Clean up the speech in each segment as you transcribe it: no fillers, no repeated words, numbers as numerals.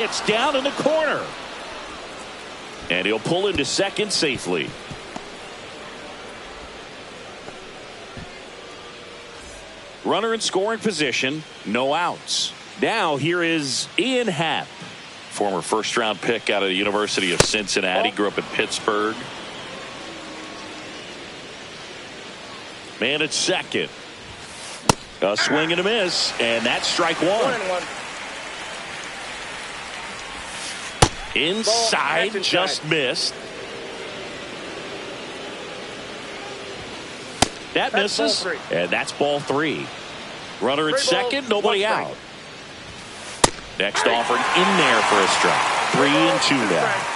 It's down in the corner. And he'll pull into second safely. Runner in scoring position, no outs. Now here is Ian Happ, former first-round pick out of the University of Cincinnati, grew up in Pittsburgh. Man at second. A swing and a miss, and that's strike one. Inside, just missed. That misses, and that's ball three. Runner at second, nobody out. Next offering in there for a strike. 3-2 now.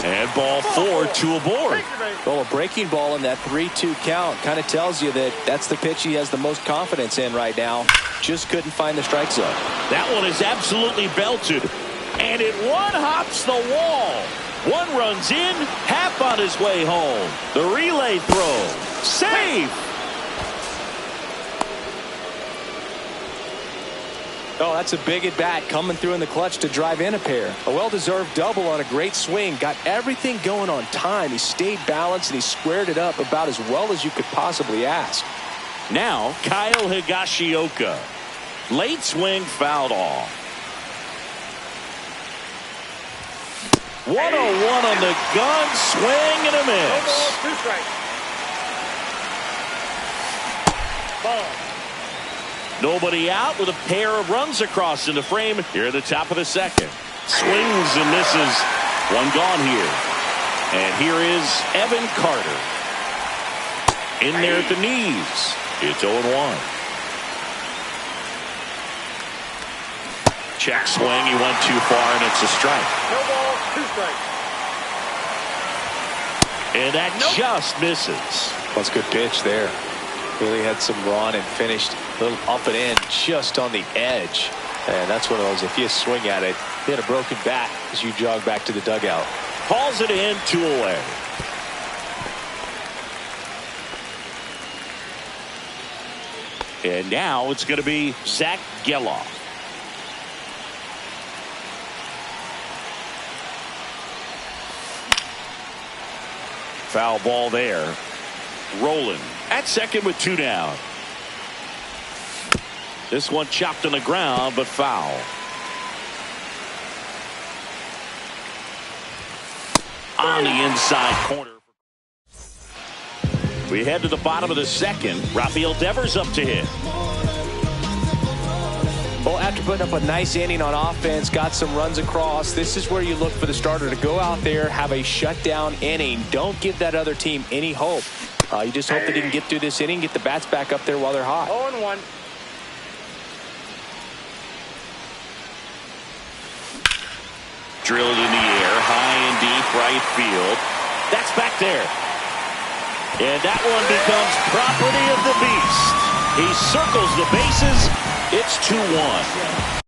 And ball four, two aboard. Well, a breaking ball in that 3-2 count kind of tells you that that's the pitch he has the most confidence in right now. Just couldn't find the strike zone. That one is absolutely belted. And it one-hops the wall. One runs in, Happ on his way home. The relay throw. Safe. Oh, that's a big at-bat coming through in the clutch to drive in a pair. A well-deserved double on a great swing. Got everything going on time. He stayed balanced and he squared it up about as well as you could possibly ask. Now, Kyle Higashioka. Late swing fouled off. 101 on the gun, swing and a miss. 2 strikes. Ball. Nobody out with a pair of runs across in the frame here at the top of the second. Swings and misses. One gone here. And here is Evan Carter. In there at the knees. It's 0-1. Check swing. He went too far and it's a strike. No ball, 2 strikes. And that just misses. That's a good pitch there. Really had some run and finished a little up and in just on the edge. And that's one of those, if you swing at it, you hit a broken bat as you jog back to the dugout. Calls it in, 2 away. And now it's going to be Zach Geloff. Foul ball there. Rolling at second with 2 down. This one chopped on the ground, but foul. On the inside corner. We head to the bottom of the second. Rafael Devers up to hit. Well, after putting up a nice inning on offense, got some runs across, this is where you look for the starter to go out there, have a shutdown inning. Don't give that other team any hope. You just hope that he can get through this inning, get the bats back up there while they're hot. 0-1. Drilled in the air, high and deep right field. That's back there. And that one becomes property of the beast. He circles the bases. It's 2-1.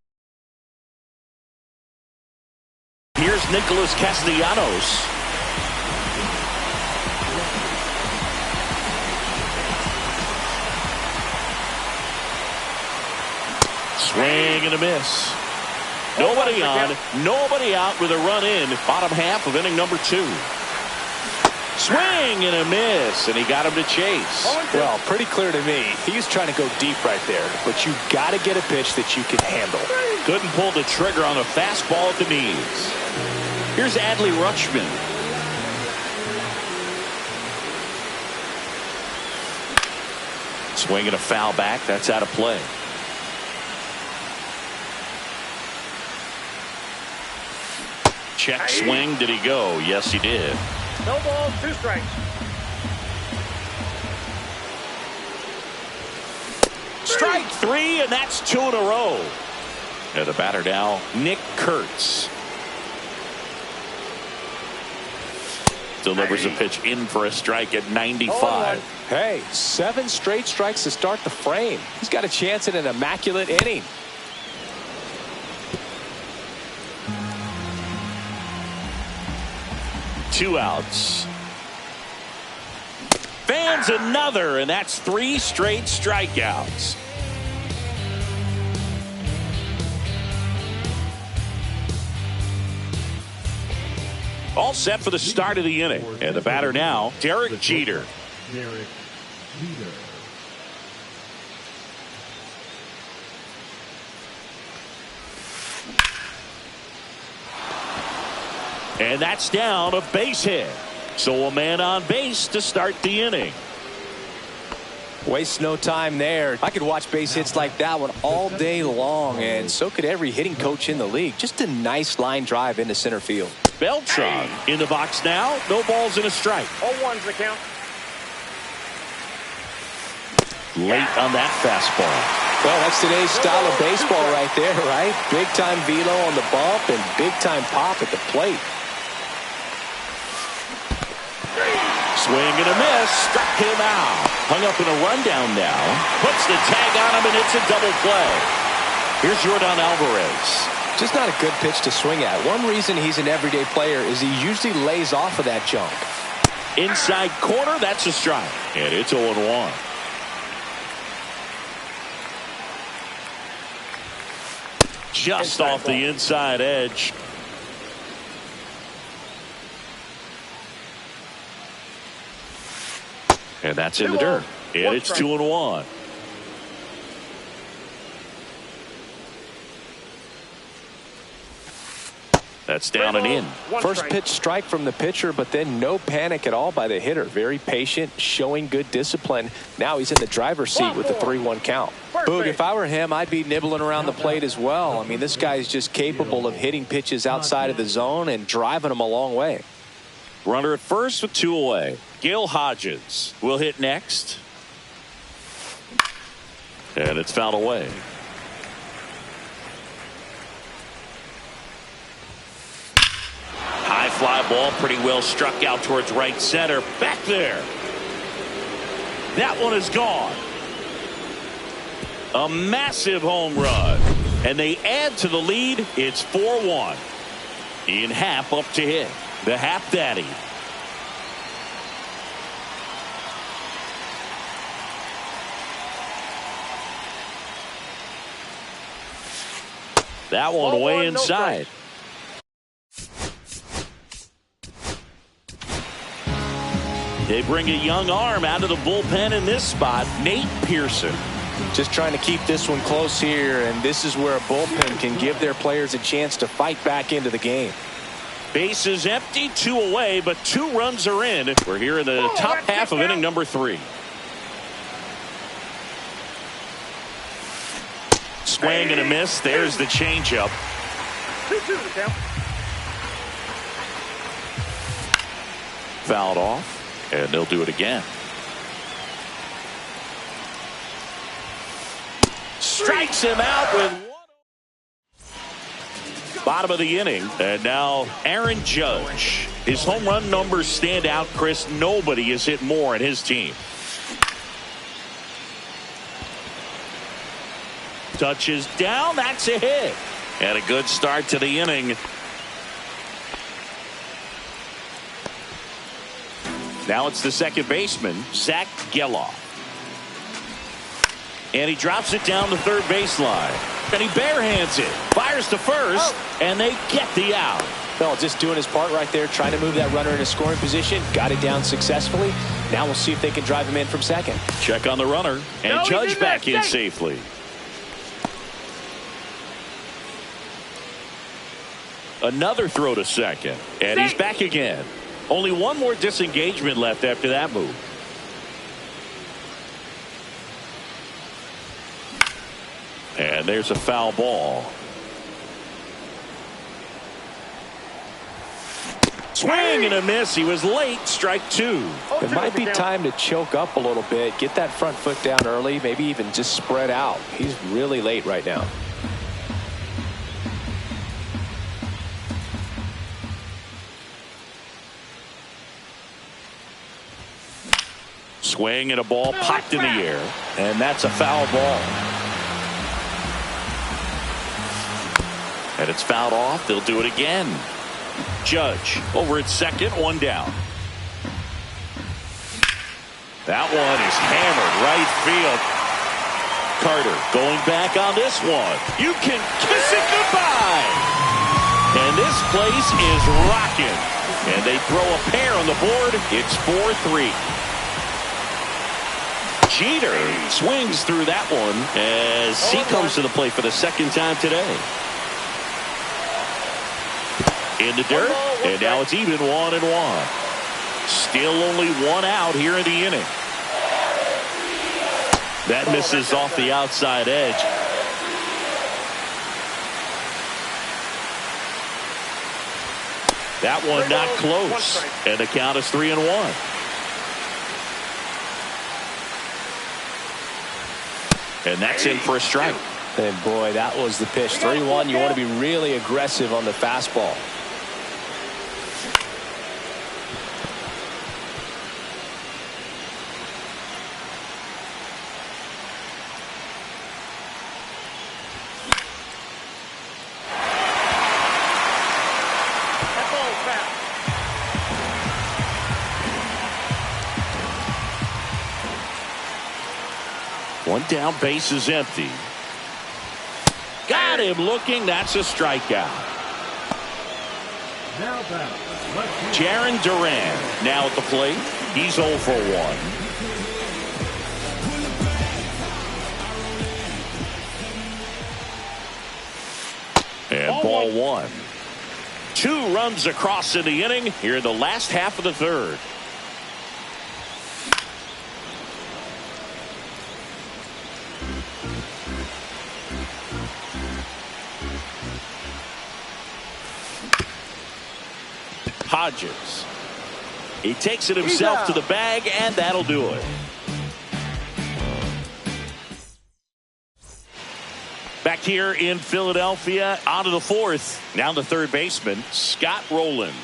Here's Nicholas Castellanos. Swing and a miss. Nobody on, nobody out with a run in. Bottom half of inning number 2. Swing and a miss, and he got him to chase. Well, pretty clear to me. He's trying to go deep right there, but you got to get a pitch that you can handle. Couldn't pull the trigger on a fastball at the knees. Here's Adley Rutschman. Swing and a foul back. That's out of play. Check swing. Did he go? Yes, he did. No ball, 2 strikes. Strike 3, and that's 2 in a row. And the batter now, Nick Kurtz. Delivers a pitch in for a strike at 95. Hey, 7 straight strikes to start the frame. He's got a chance at an immaculate inning. Two outs. Fans another, and that's 3 straight strikeouts. All set for the start of the inning. And the batter now, Derek Jeter. Derek Jeter. And that's down a base hit. So a man on base to start the inning. Waste no time there. I could watch base hits like that one all day long, and so could every hitting coach in the league. Just a nice line drive into center field. Beltran in the box now. No balls and a strike. 0-1's the count. Late on that fastball. Well, that's today's style of baseball right there, right? Big time velo on the bump and big time pop at the plate. Swing and a miss. Struck him out. Hung up in a rundown now. Puts the tag on him, and it's a double play. Here's Yordan Alvarez. Just not a good pitch to swing at. One reason he's an everyday player is he usually lays off of that junk. Inside corner, that's a strike. And it's 0-1. Just off the inside edge. And that's in the dirt. And it's 2-1. That's down and in. First pitch strike from the pitcher, but then no panic at all by the hitter. Very patient, showing good discipline. Now he's in the driver's seat with the 3-1 count. Boog, if I were him, I'd be nibbling around the plate as well. I mean, this guy's just capable of hitting pitches outside of the zone and driving them a long way. Runner at first with 2 away. Gale Hodges will hit next. And it's fouled away. High fly ball, pretty well struck out towards right center. Back there. That one is gone. A massive home run. And they add to the lead. It's 4-1. Ian Happ up to hit. The Happ Daddy. That one way inside. They bring a young arm out of the bullpen in this spot, Nate Pearson. Just trying to keep this one close here, and this is where a bullpen can give their players a chance to fight back into the game. Base is empty, 2 away, but 2 runs are in. We're here in the top half of inning number 3. Swing and a miss. There's the changeup. 2-2 the count. Fouled off. And they'll do it again. Strikes him out with 1. Bottom of the inning. And now Aaron Judge. His home run numbers stand out, Chris. Nobody has hit more in his team. Touches down. That's a hit. And a good start to the inning. Now it's the second baseman, Zach Geloff. And he drops it down the third baseline. And he barehands it. Fires to first. And they get the out. Well, just doing his part right there, trying to move that runner into scoring position. Got it down successfully. Now we'll see if they can drive him in from second. Check on the runner. And Judge back in safely. Another throw to second. And he's back again. Only one more disengagement left after that move. And there's a foul ball. Swing and a miss. He was late. Strike 2. It might be time to choke up a little bit. Get that front foot down early. Maybe even just spread out. He's really late right now. Swing and a ball popped in the air. And that's a foul ball. And it's fouled off. They'll do it again. Judge over at second, 1 down. That one is hammered right field. Carter going back on this one. You can kiss it goodbye. And this place is rocking. And they throw a pair on the board. It's 4-3. Jeter swings through that one as he comes to the plate for the second time today. In the dirt, and now it's even 1-1. Still only one out here in the inning. That misses off the outside edge. That one not close, and the count is 3-1. And that's in for a strike. And boy, that was the pitch. 3-1. You want to be really aggressive on the fastball. One down, base is empty. Got him looking. That's a strikeout. Now back. Jarren Duran now at the plate. He's 0 for 1. And ball one. 2 runs across in the inning here in the last half of the third. Hodges. He takes it himself to the bag, and that'll do it. Back here in Philadelphia, on to the fourth. Now the third baseman, Scott Rowland.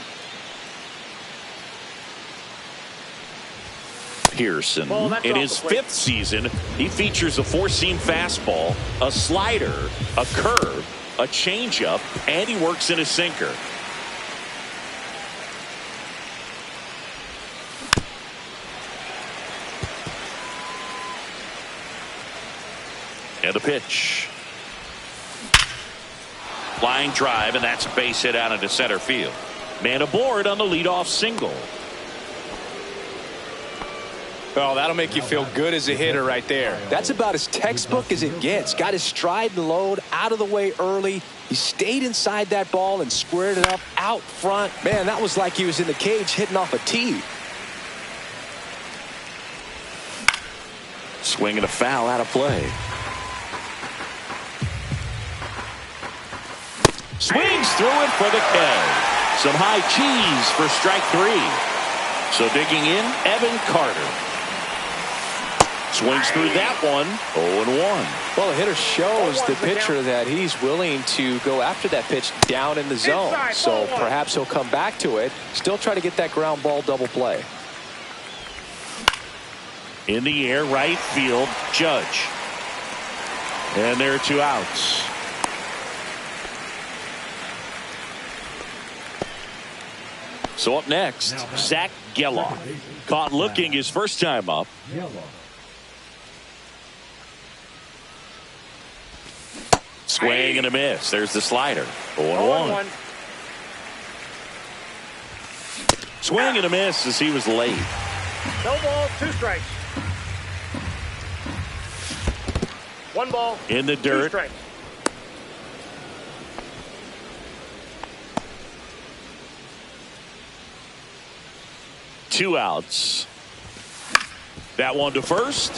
Pearson, in his 5th season, he features a 4-seam fastball, a slider, a curve, a changeup, and he works in a sinker. And a pitch. Flying drive, and that's a base hit out into center field. Man aboard on the leadoff single. Oh, that'll make you feel good as a hitter right there. That's about as textbook as it gets. Got his stride and load out of the way early. He stayed inside that ball and squared it up out front. Man, that was like he was in the cage hitting off a tee. Swing and a foul out of play. Swings through it for the K. Some high cheese for strike 3. So digging in, Evan Carter. Swings through that one. 0-1. Well, the hitter shows the pitcher that he's willing to go after that pitch down in the zone. So perhaps he'll come back to it. Still try to get that ground ball double play. In the air, right field, Judge. And there are 2 outs. So up next, Zach Gelof. Caught looking his first time up. Swing and a miss. There's the slider. 0-1. Swing and a miss as he was late. No ball, 2 strikes. 1 ball. In the 2 dirt. strikes. Two outs. That one to first.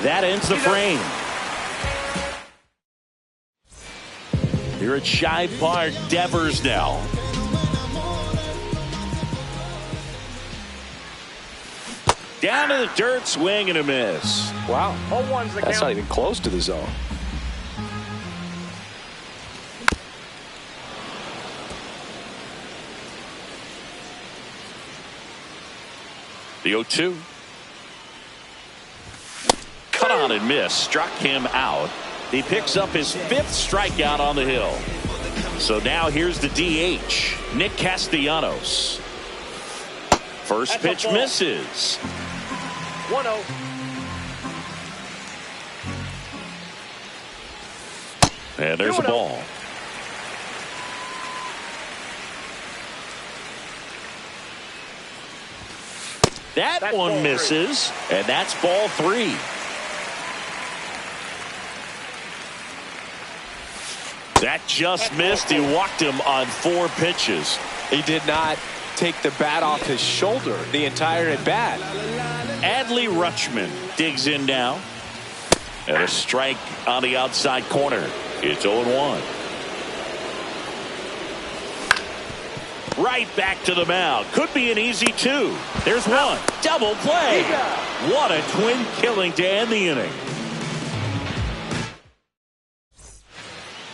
That ends the frame. Here at Shibe Park, Devers now. Down to the dirt, swing and a miss. Wow. 0-1's the That's count. not even close to the zone. The 0-2. Cut on and miss. Struck him out. He picks up his 5th strikeout on the hill. So now here's the DH, Nick Castellanos. First pitch misses. 1-0. And there's a ball. That That's one ball misses, and that's ball 3. That just missed. He walked him on 4 pitches. He did not take the bat off his shoulder the entire at bat. Adley Rutschman digs in now. And a strike on the outside corner. It's 0-1. Right back to the mound. Could be an easy 2. There's one. Double play. What a twin killing to end the inning.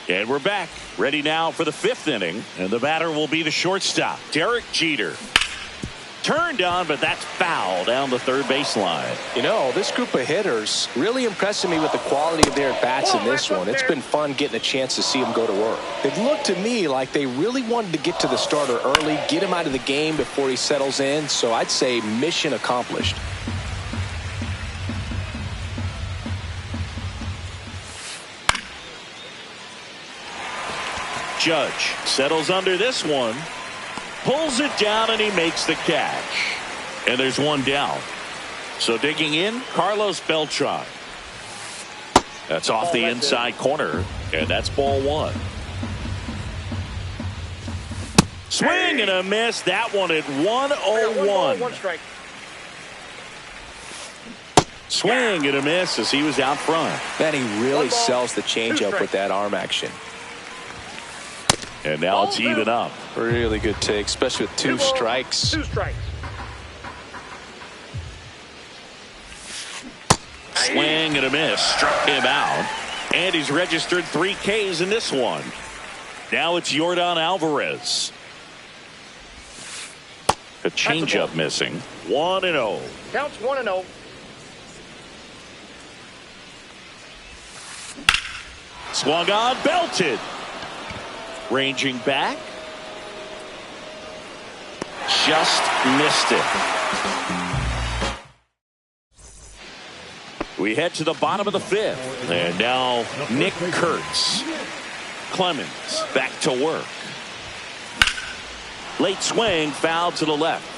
And we're back. Ready now for the 5th inning. And the batter will be the shortstop, Derek Jeter. Turned on, but that's foul down the third baseline. You know, this group of hitters really impressing me with the quality of their at-bats in this one. It's been fun getting a chance to see them go to work. It looked to me like they really wanted to get to the starter early, get him out of the game before he settles in. So I'd say mission accomplished. Judge settles under this one. Pulls it down, and he makes the catch. And there's one down. So digging in, Carlos Beltran. That's off the inside corner, and that's ball 1. Swing and a miss. That one at 1-0-1. 1 strike. Swing and a miss as he was out front. Man, he really sells the changeup with that arm action. And now it's even up. Really good take, especially with 2 strikes. 2 strikes. Swing and a miss. Struck him out. And he's registered 3 Ks in this one. Now it's Yordan Alvarez. A changeup missing. 1-0. Counts 1-0. Swung on, belted. Ranging back. Just missed it. We head to the bottom of the 5th. And now Nick Kurtz. Clemens back to work. Late swing, foul to the left.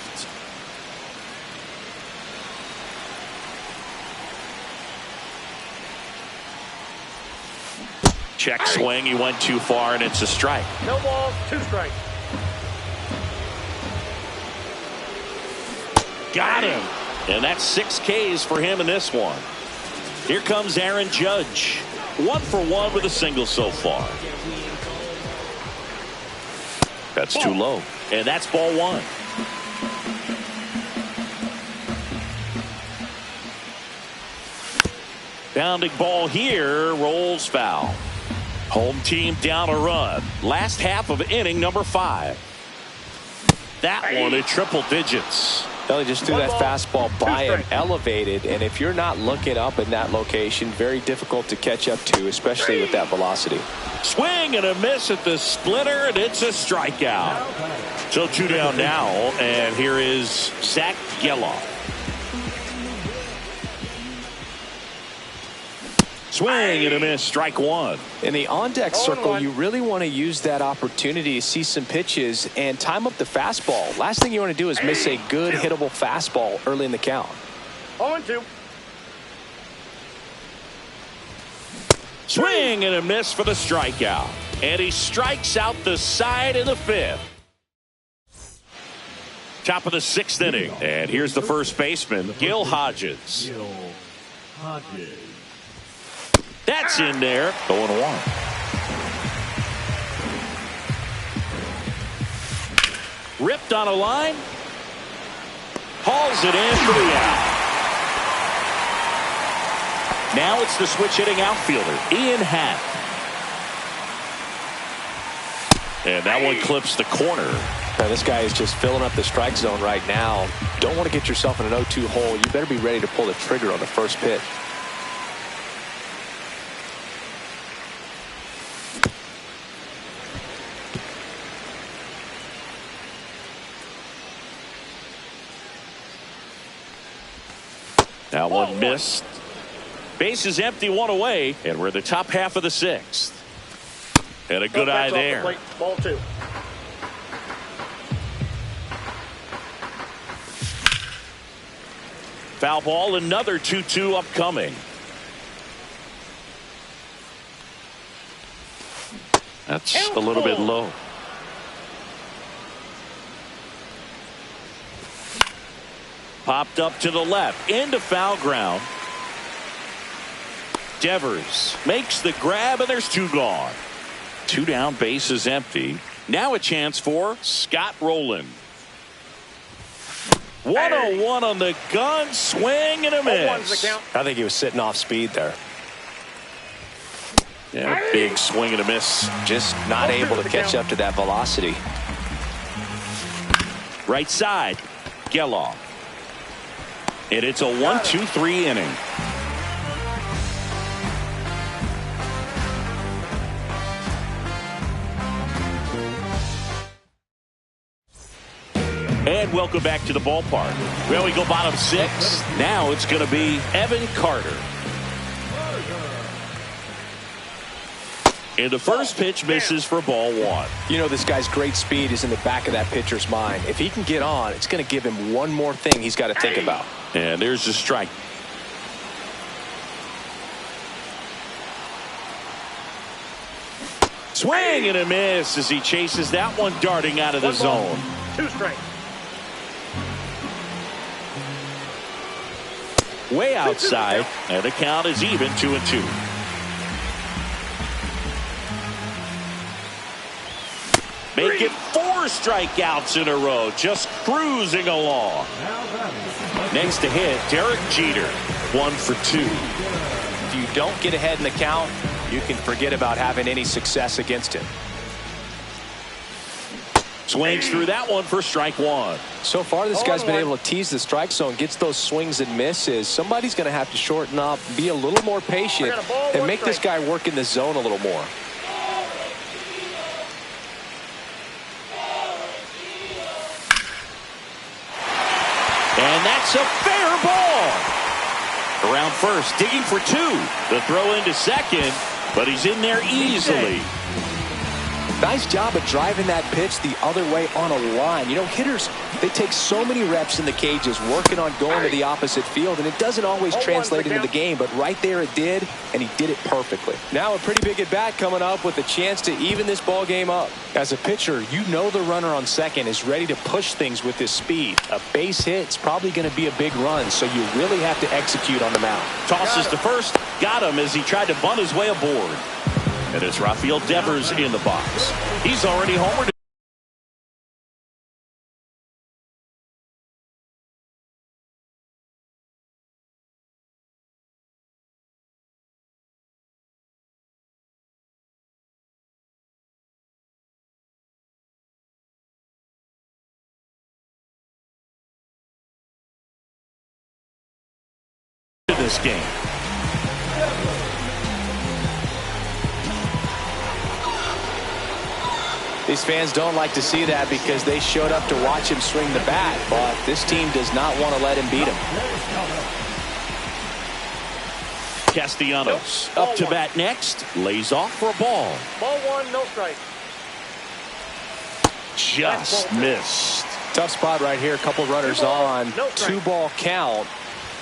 Check swing. He went too far, and it's a strike. No balls, 2 strikes. Got him. And that's 6 Ks for him in this one. Here comes Aaron Judge. 1 for 1 with a single so far. That's too low. And that's ball 1. Bounding ball here. Rolls foul. Home team down a run. Last half of inning number 5. That one at triple digits. Well, he just threw that fastball by him, elevated, and if you're not looking up in that location, very difficult to catch up to, especially with that velocity. Swing and a miss at the splitter, and it's a strikeout. So 2 down now, and here is Zach Geloff. Swing and a miss, strike 1. In the on-deck circle, you really want to use that opportunity to see some pitches and time up the fastball. Last thing you want to do is miss a good hittable fastball early in the count. 0-2. Swing and a miss for the strikeout. And he strikes out the side in the 5th. Top of the 6th inning. And here's the first baseman, Gil Hodges. Gil Hodges. That's in there. 0-1. Ripped on a line. Hauls it in for the out. Now it's the switch hitting outfielder, Ian Happ. And that one clips the corner. Now, this guy is just filling up the strike zone right now. Don't want to get yourself in an 0-2 hole. You better be ready to pull the trigger on the first pitch. That one missed. Base is empty, 1 away, and we're in the top half of the 6th. And a good eye there. Ball 2. foul ball. Another 2-2 upcoming. That's a little bit low. Popped up to the left into foul ground. Devers makes the grab, and there's 2 gone. 2 down, base is empty. Now a chance for Scott Rowland. 101 on the gun, swing and a miss. I think he was sitting off speed there. Yeah, big swing and a miss. Just not able to catch up to that velocity. Right side, Geloff. And it's a 1-2-3 inning. And welcome back to the ballpark. Well, we go bottom 6. Now it's going to be Evan Carter. And the first pitch misses for ball 1. You know, this guy's great speed is in the back of that pitcher's mind. If he can get on, it's going to give him one more thing he's got to think about. And there's the strike. Swing and a miss as he chases that one darting out of the zone. 2 strikes. Way outside, and the count is even 2-2. Make it 4 strikeouts in a row, just cruising along. Next to hit, Derek Jeter, 1 for 2. If you don't get ahead in the count, you can forget about having any success against him. Swings through that one for strike 1. So far, this guy's been able to tease the strike zone, gets those swings and misses. Somebody's going to have to shorten up, be a little more patient, and make this guy work in the zone a little more. And that's a fair ball. Around first, digging for 2. The throw into second, but he's in there easily. Nice job of driving that pitch the other way on a line. You know, hitters, they take so many reps in the cages working on going to the opposite field, and it doesn't always translate into the game, but right there it did, and he did it perfectly. Now a pretty big at-bat coming up with a chance to even this ball game up. As a pitcher, you know the runner on second is ready to push things with his speed. A base hit's probably going to be a big run, so you really have to execute on the mound. Tosses to first, got him as he tried to bunt his way aboard. And it's Rafael Devers in the box. He's already homered. This game. These fans don't like to see that because they showed up to watch him swing the bat, but this team does not want to let him beat him. Castellanos up to bat next, lays off for a ball. Ball 1, no strike. Just missed. Tough spot right here. A couple runners on. 2-ball count.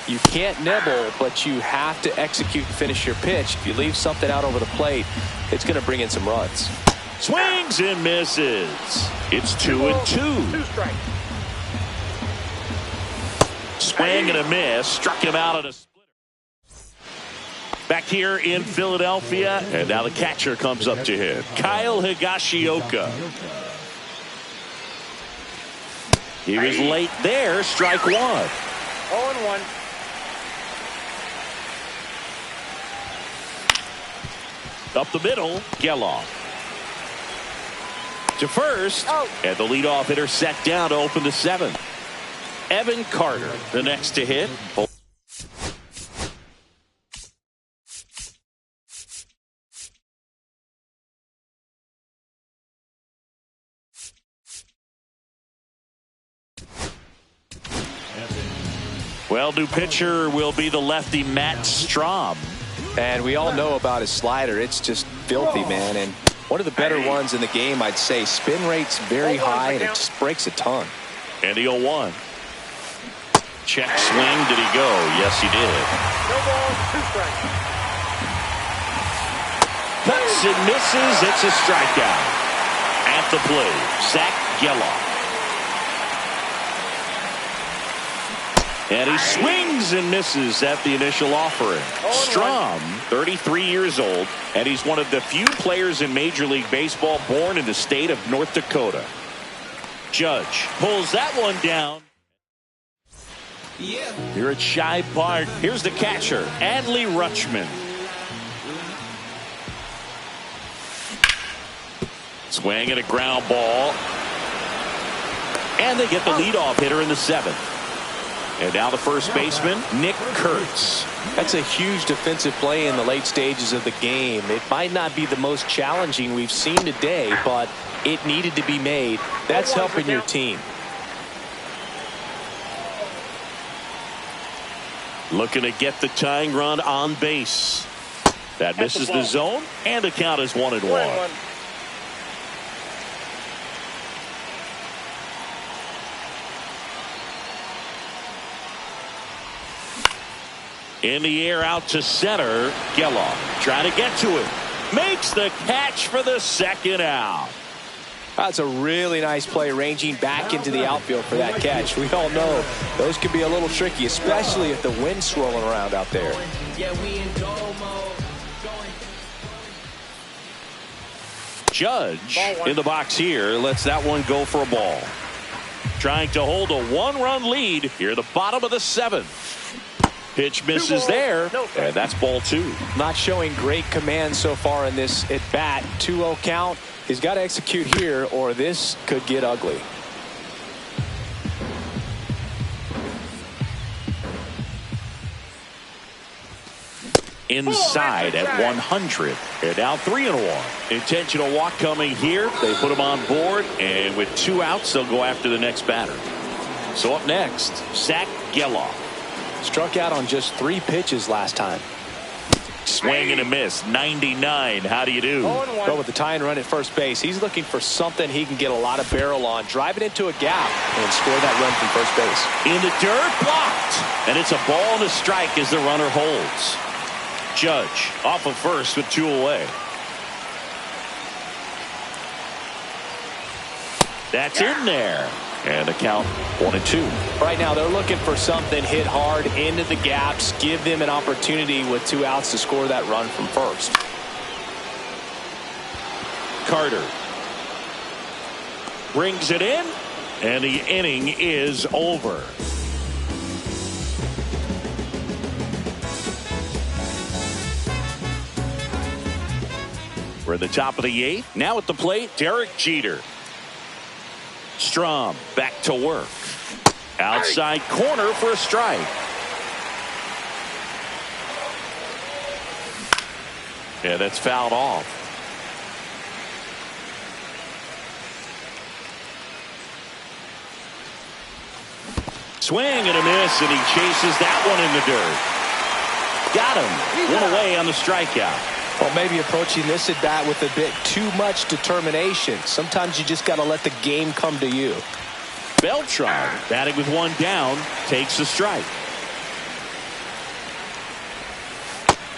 You can't nibble, but you have to execute and finish your pitch. If you leave something out over the plate, it's going to bring in some runs. Swings and misses. It's 2-2. 2 strikes. Swing and a miss. Struck him out at a splitter. Back here in Philadelphia, and now the catcher comes up to hit. Kyle Higashioka. He was late there. Strike 1. 0-1. Up the middle, Geloff. To first, and the leadoff hitter set down to open the 7th. Evan Carter, the next to hit. Well, new pitcher will be the lefty Matt Strom. And we all know about his slider. It's just filthy, man. And one of the better ones in the game, I'd say. Spin rate's very high, and it just breaks a ton. And the 0-1. Check swing. Did he go? Yes, he did. No ball, 2 strikes. Cuts and misses. It's a strikeout. At the plate, Zach Gelof. And he swings and misses at the initial offering. Strom, 33 years old, and he's one of the few players in Major League Baseball born in the state of North Dakota. Judge pulls that one down. Here at Shibe Park, here's the catcher, Adley Rutschman. Swing and a ground ball. And they get the leadoff hitter in the 7th. And now the first baseman, Nick Kurtz. That's a huge defensive play in the late stages of the game. It might not be the most challenging we've seen today, but it needed to be made. That's helping your team. Looking to get the tying run on base. That misses the zone, and the count is 1-1. In the air out to center. Gelof trying to get to it. Makes the catch for the 2nd out. That's a really nice play, ranging back into the outfield for that catch. We all know those can be a little tricky, especially if the wind's swirling around out there. Judge in the box here lets that one go for a ball. Trying to hold a 1-run lead here at the bottom of the 7th. Pitch misses there, and that's ball 2. Not showing great command so far in this at bat. 2-0 count. He's got to execute here, or this could get ugly. Inside at 100. And now 3-1. Intentional walk coming here. They put him on board, and with 2 outs, they'll go after the next batter. So up next, Zach Gelof. Struck out on just 3 pitches last time. Swing and a miss. 99. How do you do? Well, with the tying run at first base, he's looking for something he can get a lot of barrel on. Drive it into a gap and score that run from first base. In the dirt, blocked. And it's a ball and a strike as the runner holds. Judge off of first with 2 away. That's in there. And the count 1-2. Right now they're looking for something hit hard into the gaps. Give them an opportunity with 2 outs to score that run from first. Carter brings it in, and the inning is over. We're at the top of the 8th. Now at the plate, Derek Jeter. Strom back to work. Outside corner for a strike. Yeah, that's fouled off. Swing and a miss, and he chases that one in the dirt. Got him. 1 away on the strikeout. Well, maybe approaching this at bat with a bit too much determination. Sometimes you just got to let the game come to you. Beltran batting with 1 down, takes a strike.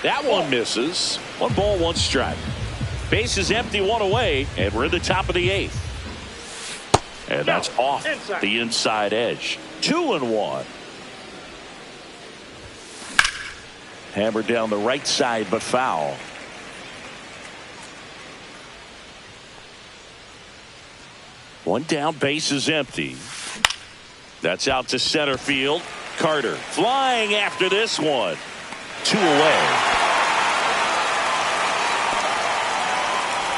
That one misses. 1 ball, 1 strike. Base is empty, 1 away, and we're at the top of the 8th. And that's off the inside edge. 2-1. Hammered down the right side, but foul. One down, base is empty. That's out to center field. Carter flying after this one. 2 away.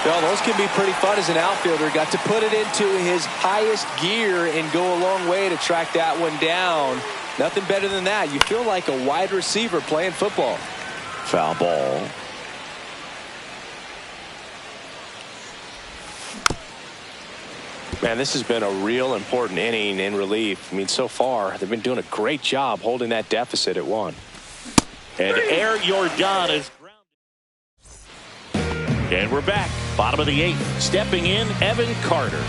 Well, those can be pretty fun as an outfielder. Got to put it into his highest gear and go a long way to track that one down. Nothing better than that. You feel like a wide receiver playing football. Foul ball. Man, this has been a real important inning in relief. I mean, so far, they've been doing a great job holding that deficit at 1. And Air Jordan is grounded. And we're back. Bottom of the 8th. Stepping in, Evan Carter.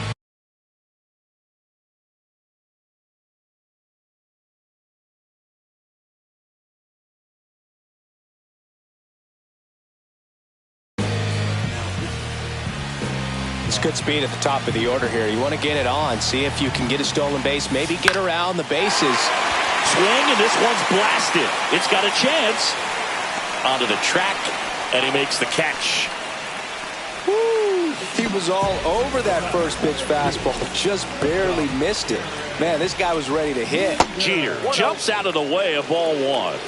It's good speed at the top of the order here. You want to get it on, see if you can get a stolen base, maybe get around the bases. Swing, and this one's blasted. It's got a chance. Onto the track, and he makes the catch. Woo! He was all over that first pitch fastball, just barely missed it. Man, this guy was ready to hit. Jeter jumps out of the way of ball one.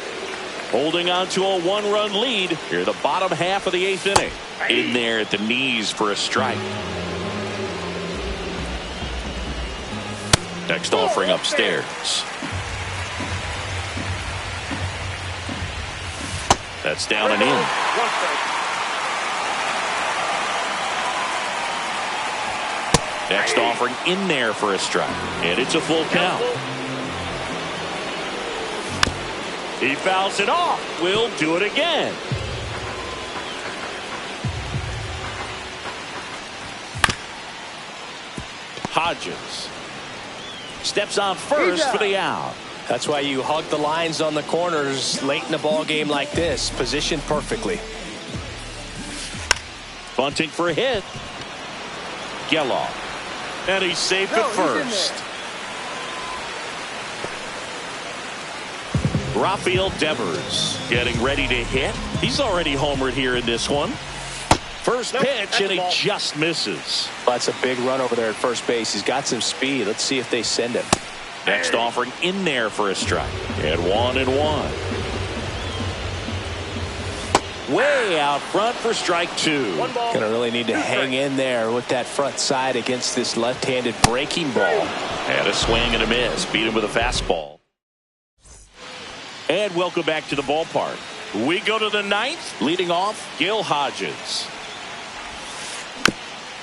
Holding on to a one-run lead here, the bottom half of the eighth inning. In there at the knees for a strike. Next offering upstairs. That's down and in. Next offering in there for a strike. And it's a full count. He fouls it off. We'll do it again. Hodges steps on first for the out. That's why you hug the lines on the corners late in a ball game like this. Positioned perfectly. Bunting for a hit. Geloff. And he's safe at first. Rafael Devers getting ready to hit. He's already homered here in this one. First pitch, and he just misses. That's a big run over there at first base. He's got some speed. Let's see if they send him. Next offering in there for a strike. And 1-1. Way out front for strike two. Gonna really need to hang in there with that front side against this left-handed breaking ball. And a swing and a miss. Beat him with a fastball. And welcome back to the ballpark. We go to the ninth. Leading off, Gil Hodges.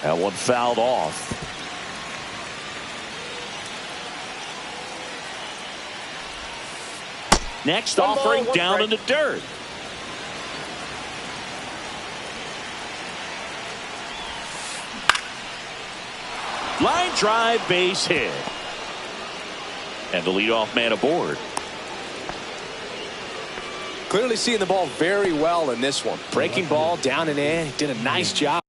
That one fouled off. Next offering down in the dirt. Line drive, base hit. And the leadoff man aboard. Clearly seeing the ball very well in this one. Breaking ball down and in. He did a nice job.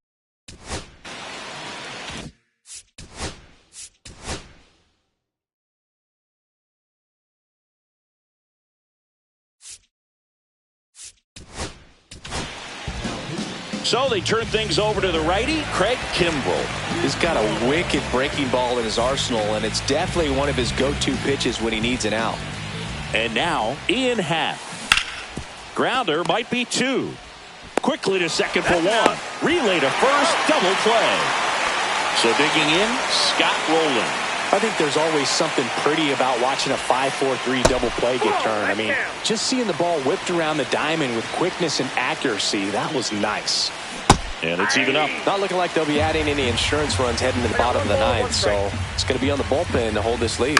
So they turn things over to the righty, Craig Kimbrel. He's got a wicked breaking ball in his arsenal, and it's definitely one of his go-to pitches when he needs an out. And now, Ian Happ. Grounder might be two. Quickly to second for one. Relay to first, double play. So digging in, Scott Rowland. I think there's always something pretty about watching a 5-4-3 double play get turned. I mean, just seeing the ball whipped around the diamond with quickness and accuracy, that was nice. And it's even up. Not looking like they'll be adding any insurance runs heading to the bottom of the ninth, so it's going to be on the bullpen to hold this lead.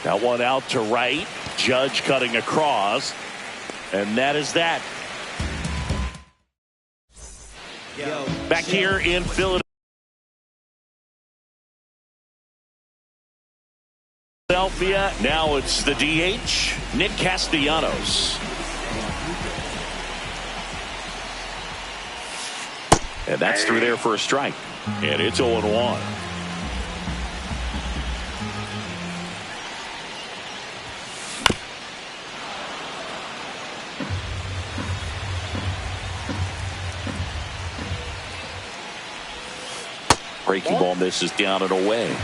That one out to right. Judge cutting across. And that is that. Back here in Philadelphia. Now it's the DH, Nick Castellanos. And that's through there for a strike. And it's 0-1. Breaking ball misses down and away.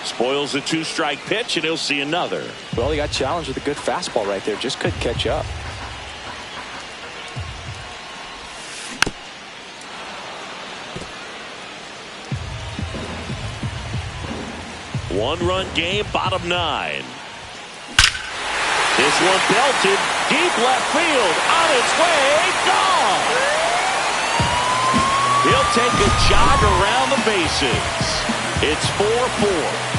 Spoils a two-strike pitch, and he'll see another. Well, he got challenged with a good fastball right there. Just couldn't catch up. One-run game, bottom nine. This one belted deep left field. On its way, gone. He'll take a jog around the bases. It's 4-4.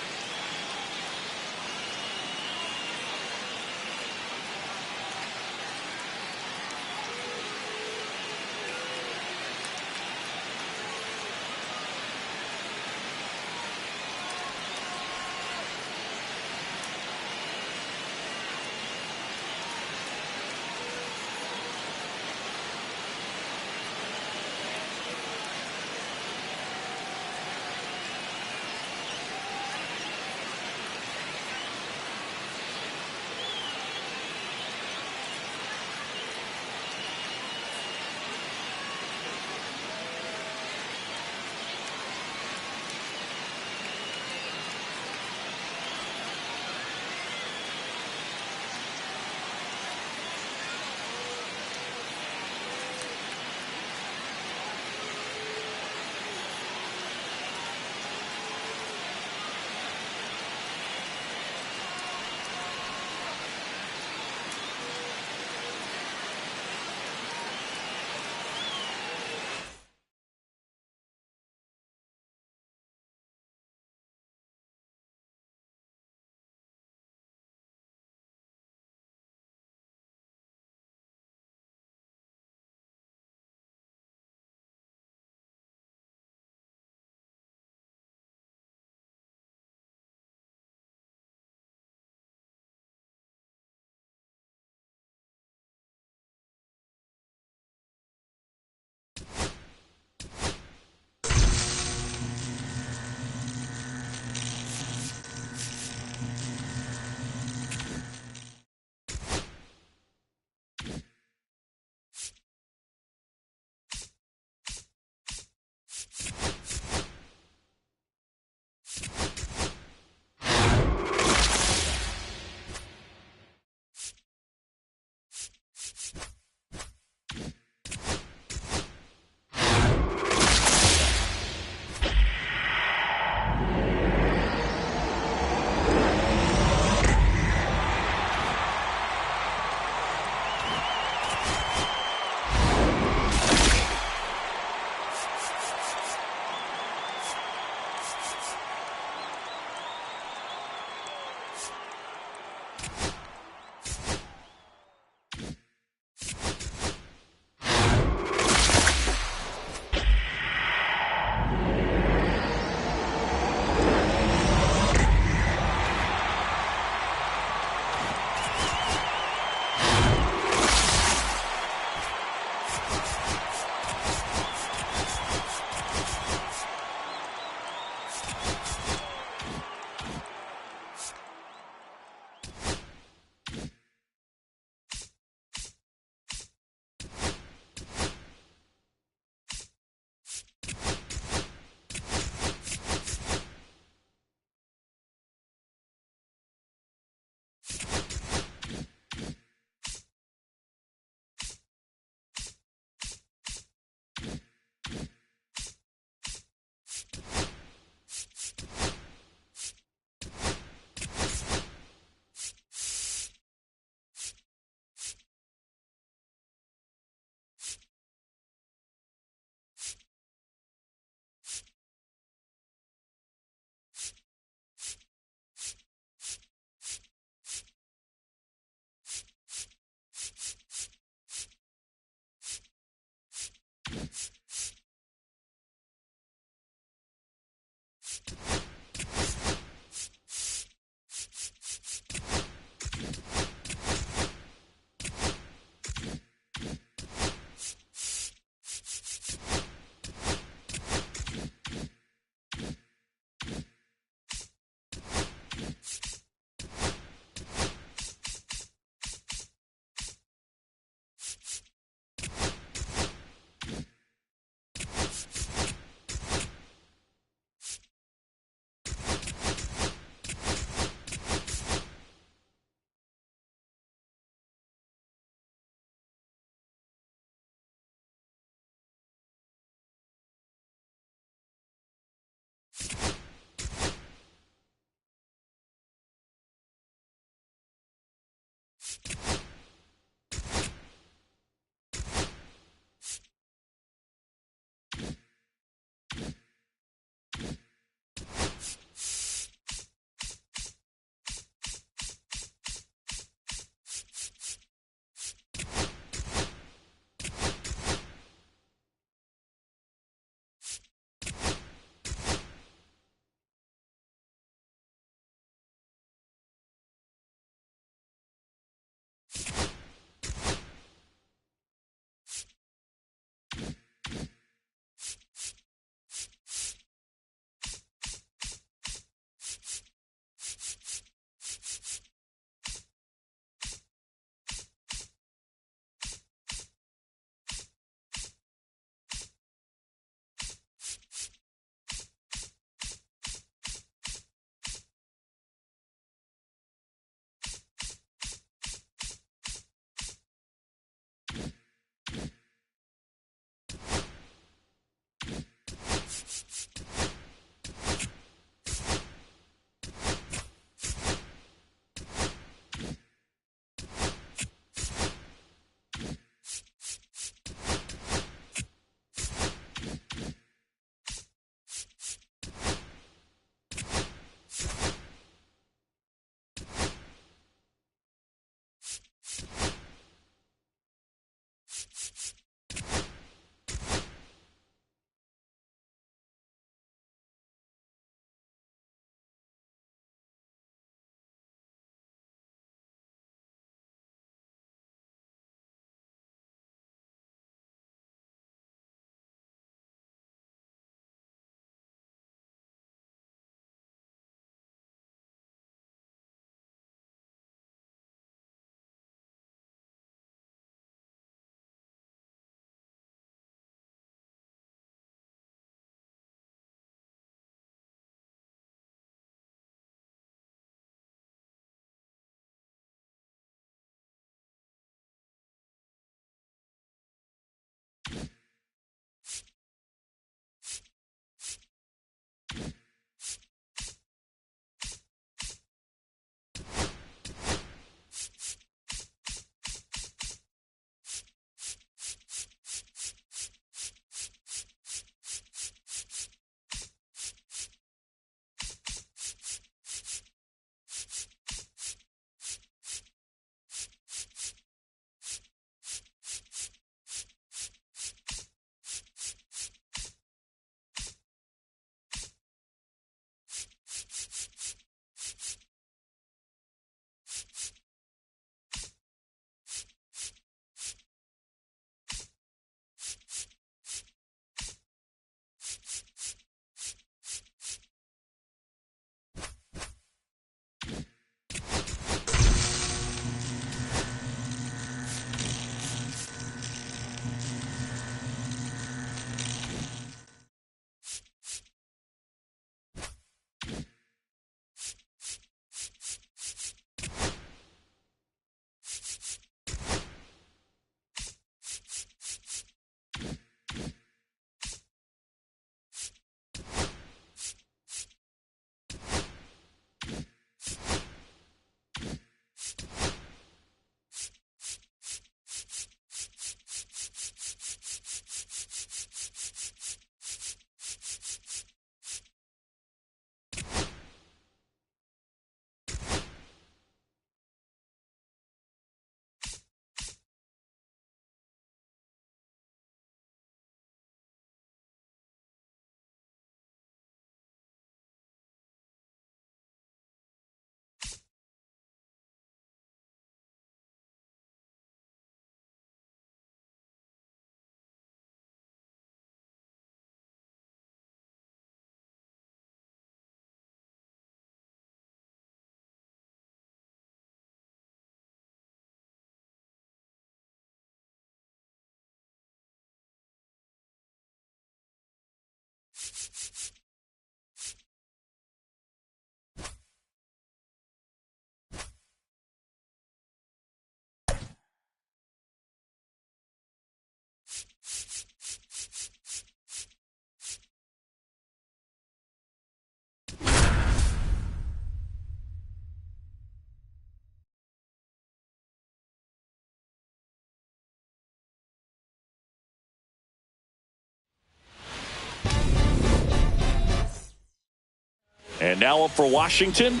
And now up for Washington.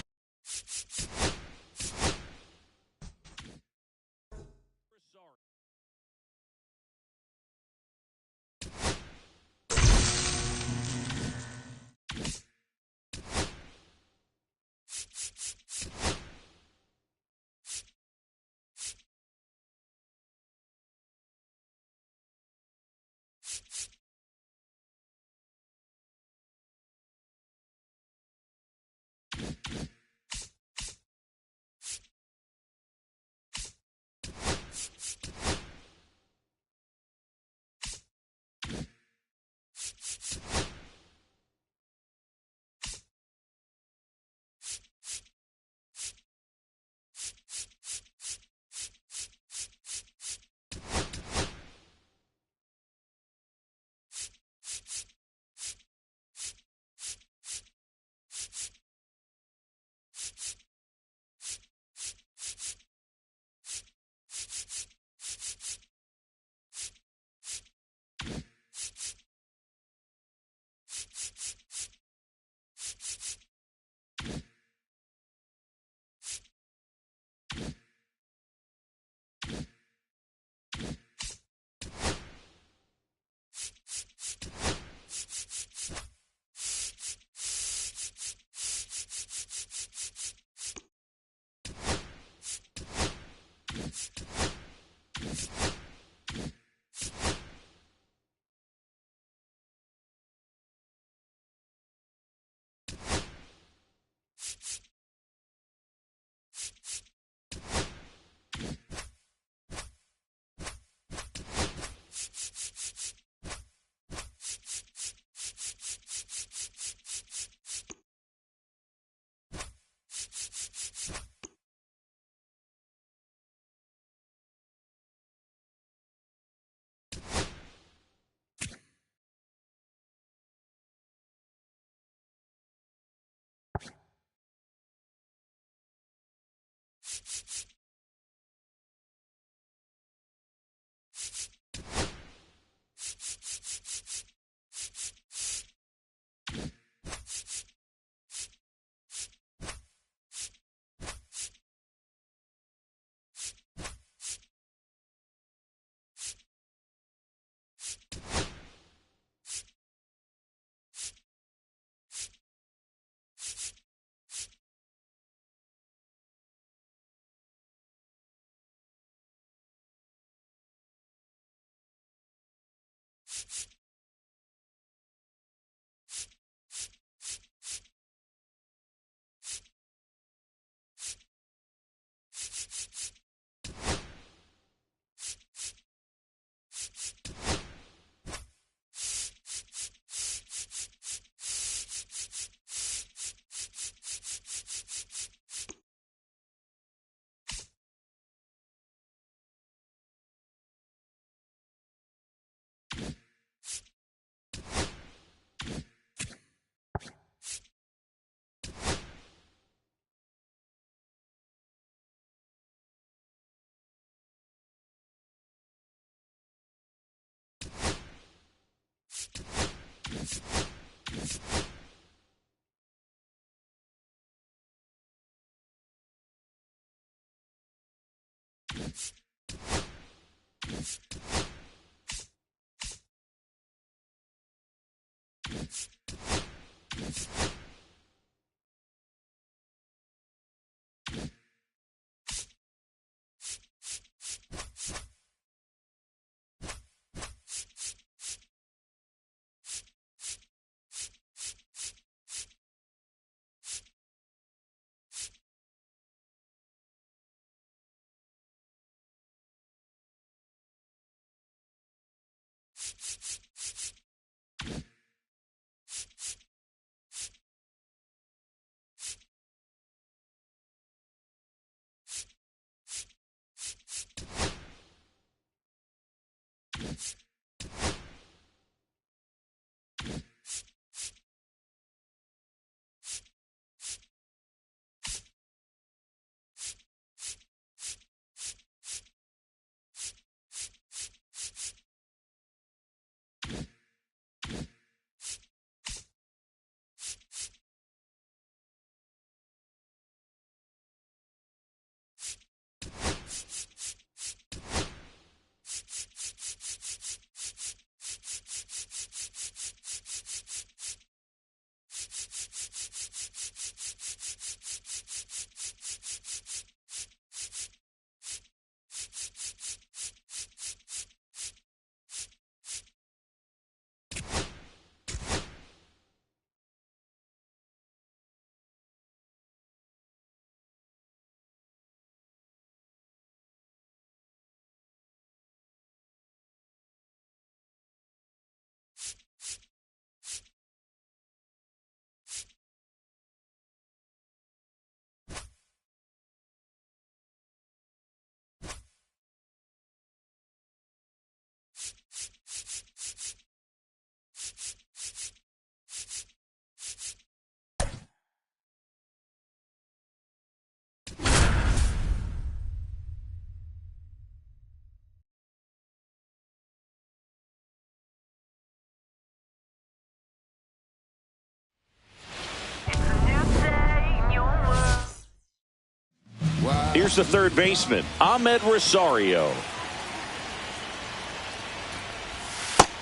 Here's the third baseman, Ahmed Rosario.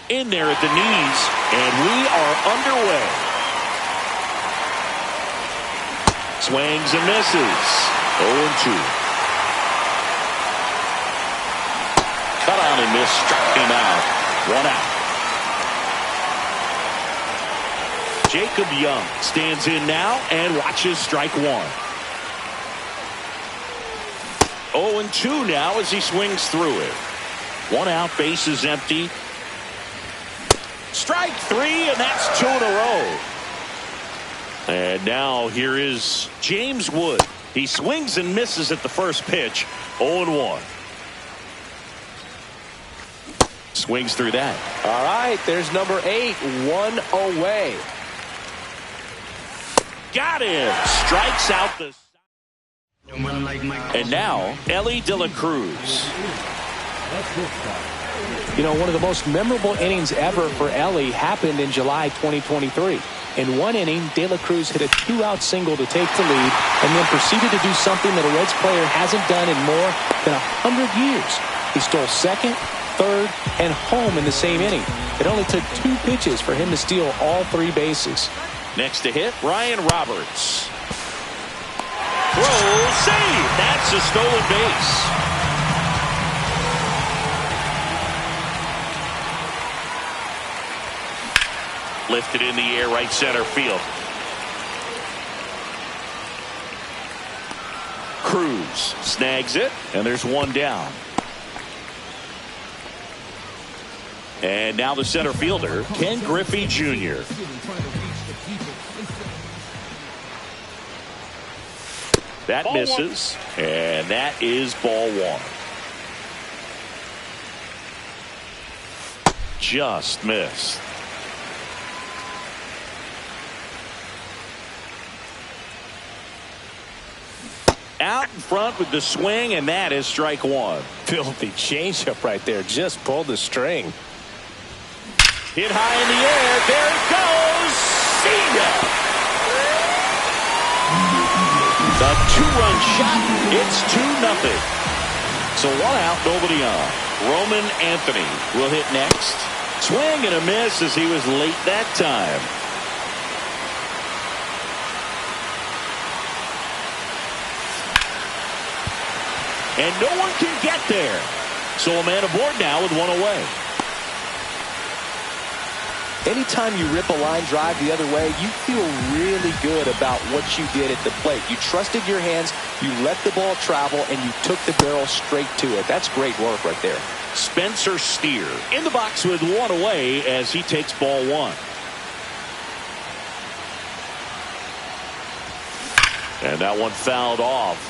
In there at the knees, and we are underway. Swings and misses. 0-2. Cut on and miss, struck him out. 1 out. Jacob Young stands in now and watches strike 1. 0-2 now as he swings through it. 1 out, base is empty. Strike 3, and that's 2 in a row. And now here is James Wood. He swings and misses at the first pitch. 0-1. Swings through that. All right, there's number 8, 1 away. Got him. Strikes out the... And now, Elly De La Cruz. You know, one of the most memorable innings ever for Elly happened in July 2023. In one inning, De La Cruz hit a 2-out single to take the lead and then proceeded to do something that a Reds player hasn't done in more than 100 years. He stole second, third, and home in the same inning. It only took 2 pitches for him to steal all 3 bases. Next to hit, Ryan Roberts. Throw, save. That's a stolen base. Lifted in the air, right center field. Cruz snags it, and there's 1 down. And now the center fielder, Ken Griffey Jr. That misses, and that is ball 1. Just missed. Out in front with the swing, and that is strike 1. Filthy changeup right there. Just pulled the string. Hit high in the air. There it goes. See ya. A 2-run shot. It's 2-0. So 1 out, nobody on. Roman Anthony will hit next. Swing and a miss as he was late that time. And no one can get there. So a man aboard now with 1 away. Anytime you rip a line drive the other way, you feel really good about what you did at the plate. You trusted your hands, you let the ball travel, and you took the barrel straight to it. That's great work right there. Spencer Steer in the box with 1 away as he takes ball 1. And that one fouled off.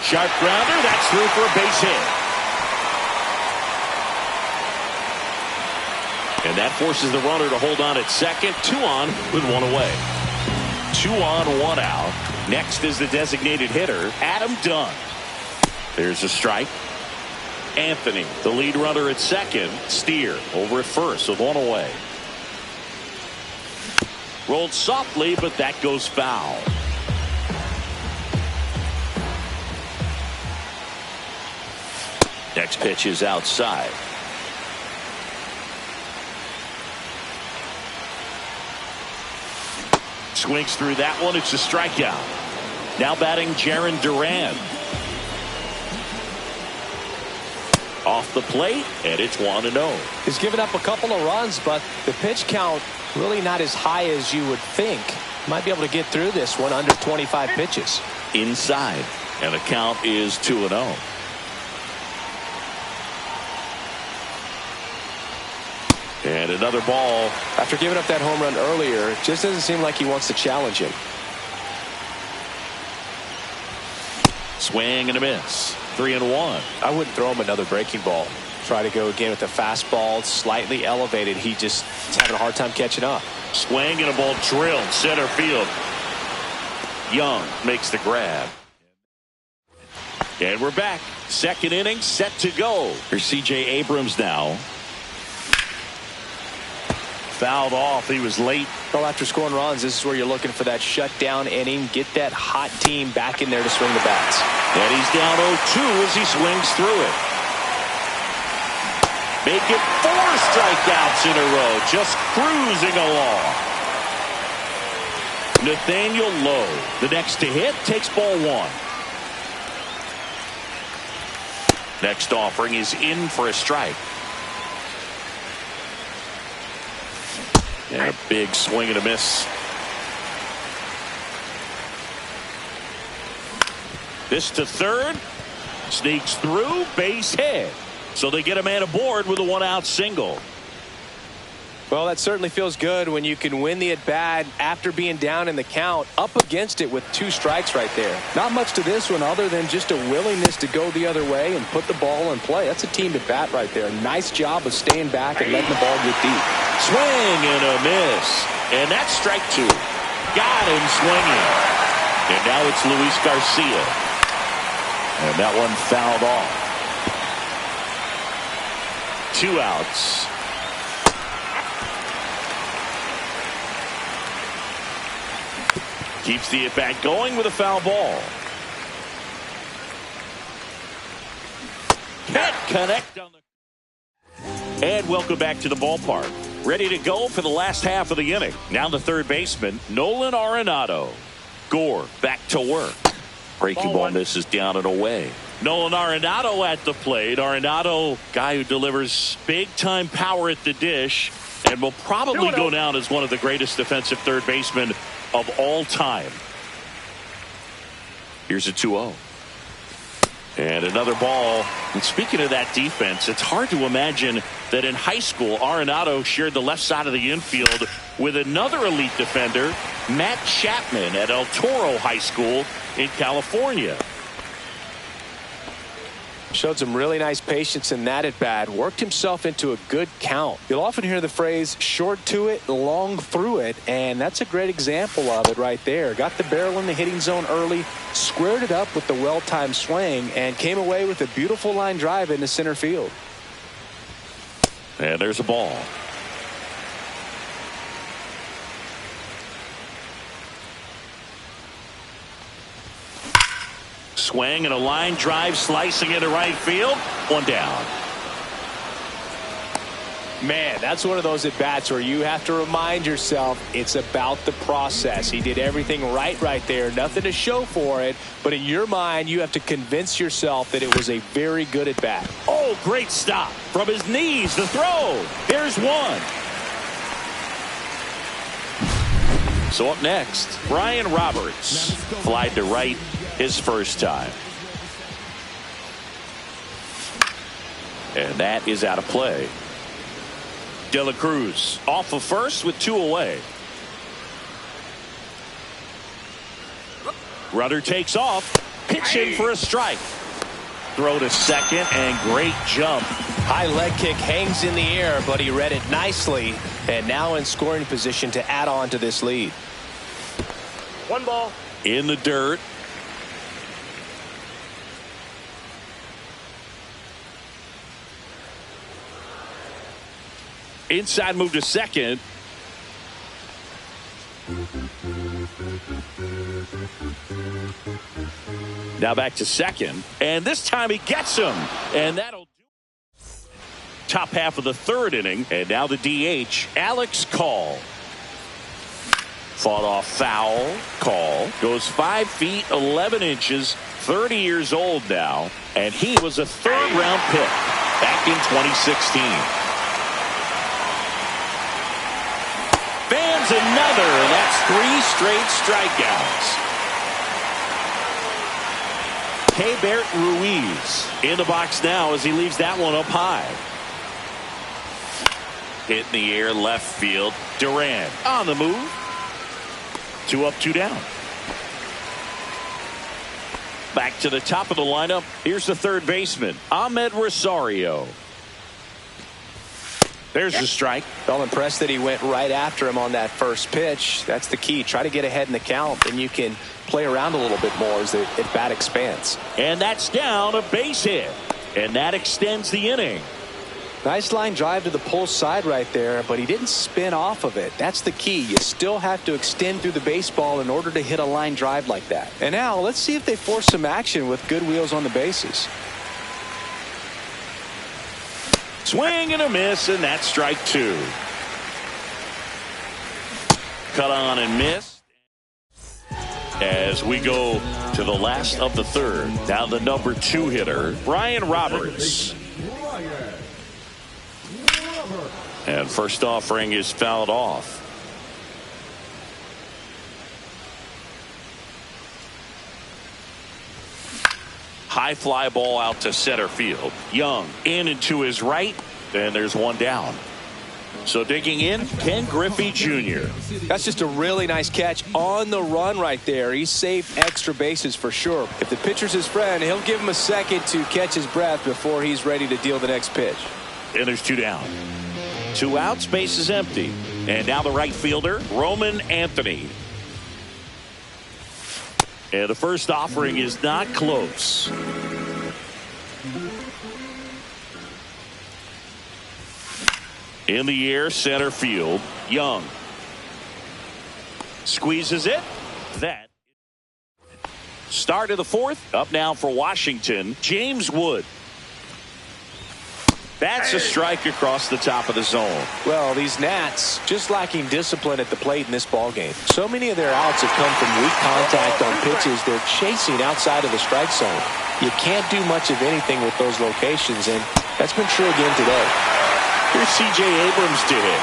Sharp grounder, that's through for a base hit. And that forces the runner to hold on at second. 2 on with 1 away. 2 on, 1 out. Next is the designated hitter, Adam Dunn. There's a strike. Anthony, the lead runner at second. Steer over at first with 1 away. Rolled softly, but that goes foul. Next pitch is outside. Swings through that one. It's a strikeout. Now batting Jarren Duran. Off the plate, and it's 1-0. He's given up a couple of runs, but the pitch count really not as high as you would think. Might be able to get through this one under 25 pitches. Inside, and the count is 2-0. And another ball. After giving up that home run earlier, it just doesn't seem like he wants to challenge him. Swing and a miss. 3-1. I wouldn't throw him another breaking ball. Try to go again with the fastball slightly elevated. He's having a hard time catching up. Swing and a ball drilled center field. Young makes the grab. And we're back. Second inning set to go. Here's C.J. Abrams now. fouled off. He was late. Well, after scoring runs, this is where you're looking for that shutdown inning. Get that hot team back in there to swing the bats. And he's down 0-2 as he swings through it. Make it 4 strikeouts in a row. Just cruising along. Nathaniel Lowe, the next to hit, takes ball 1. Next offering is in for a strike. And a big swing and a miss. This to third. Sneaks through, base hit. So they get a man aboard with a 1-out single. Well, that certainly feels good when you can win the at-bat after being down in the count, up against it with 2 strikes right there. Not much to this one other than just a willingness to go the other way and put the ball in play. That's a team at-bat right there. Nice job of staying back and letting the ball get deep. Swing and a miss. And that's strike 2. Got him swinging. And now it's Luis Garcia. And that one fouled off. 2 outs. Keeps the at-bat going with a foul ball. Can't connect on the... And welcome back to the ballpark. Ready to go for the last half of the inning. Now the third baseman, Nolan Arenado. Gore back to work. Breaking ball misses down and away. Nolan Arenado at the plate. Arenado, guy who delivers big-time power at the dish and will probably go down as one of the greatest defensive third basemen of all time. Here's a 2-0. And another ball. And speaking of that defense, it's hard to imagine that in high school, Arenado shared the left side of the infield with another elite defender, Matt Chapman, at El Toro High School in California. Showed some really nice patience in that at-bat. Worked himself into a good count. You'll often hear the phrase, short to it, long through it, and that's a great example of it right there. Got the barrel in the hitting zone early, squared it up with the well-timed swing, and came away with a beautiful line drive into center field. And there's a ball. Swing and a line drive slicing into right field. 1 down. Man, that's one of those at-bats where you have to remind yourself it's about the process. He did everything right there. Nothing to show for it. But in your mind, you have to convince yourself that it was a very good at-bat. Oh, great stop. From his knees, the throw. Here's 1. So up next, Brian Roberts. Flied to right his first time. And that is out of play. De La Cruz off of first with 2 away. Rudder takes off. Pitch in for a strike. Throw to second and great jump. High leg kick hangs in the air, but he read it nicely. And now in scoring position to add on to this lead. 1 ball. In the dirt. Inside move to second. Now back to second. And this time he gets him. And that'll do. Top half of the third inning. And now the DH, Alex Call. Fought off foul. Call goes 5 feet 11 inches. 30 years old now. And he was a 3rd-round pick back in 2016. Fans another, and that's 3 straight strikeouts. Keibert Ruiz in the box now as he leaves that one up high. Hit in the air, left field. Duran on the move. 2 up, 2 down. Back to the top of the lineup. Here's the third baseman, Ahmed Rosario. There's the strike. Felt impressed that he went right after him on that first pitch. That's the key. Try to get ahead in the count, and you can play around a little bit more as the at-bat expands. And that's down, a base hit. And that extends the inning. Nice line drive to the pull side right there, but he didn't spin off of it. That's the key. You still have to extend through the baseball in order to hit a line drive like that. And now let's see if they force some action with good wheels on the bases. Swing and a miss, and that's strike two. Cut on and miss. As we go to the last of the third. Now the number 2 hitter, Brian Roberts. And first offering is fouled off. High fly ball out to center field. Young in and to his right, and there's one down. So digging in, Ken Griffey Jr. That's just a really nice catch on the run right there. He saved extra bases for sure. If the pitcher's his friend, he'll give him a second to catch his breath before he's ready to deal the next pitch. And there's 2 down. 2 outs, base is empty. And now the right fielder, Roman Anthony. And the first offering is not close. In the air, center field, Young. Squeezes it. That. Start of the fourth. Up now for Washington, James Wood. That's a strike across the top of the zone. Well, these Nats just lacking discipline at the plate in this ballgame. So many of their outs have come from weak contact on pitches they're chasing outside of the strike zone. You can't do much of anything with those locations, and that's been true again today. Here's C.J. Abrams to hit.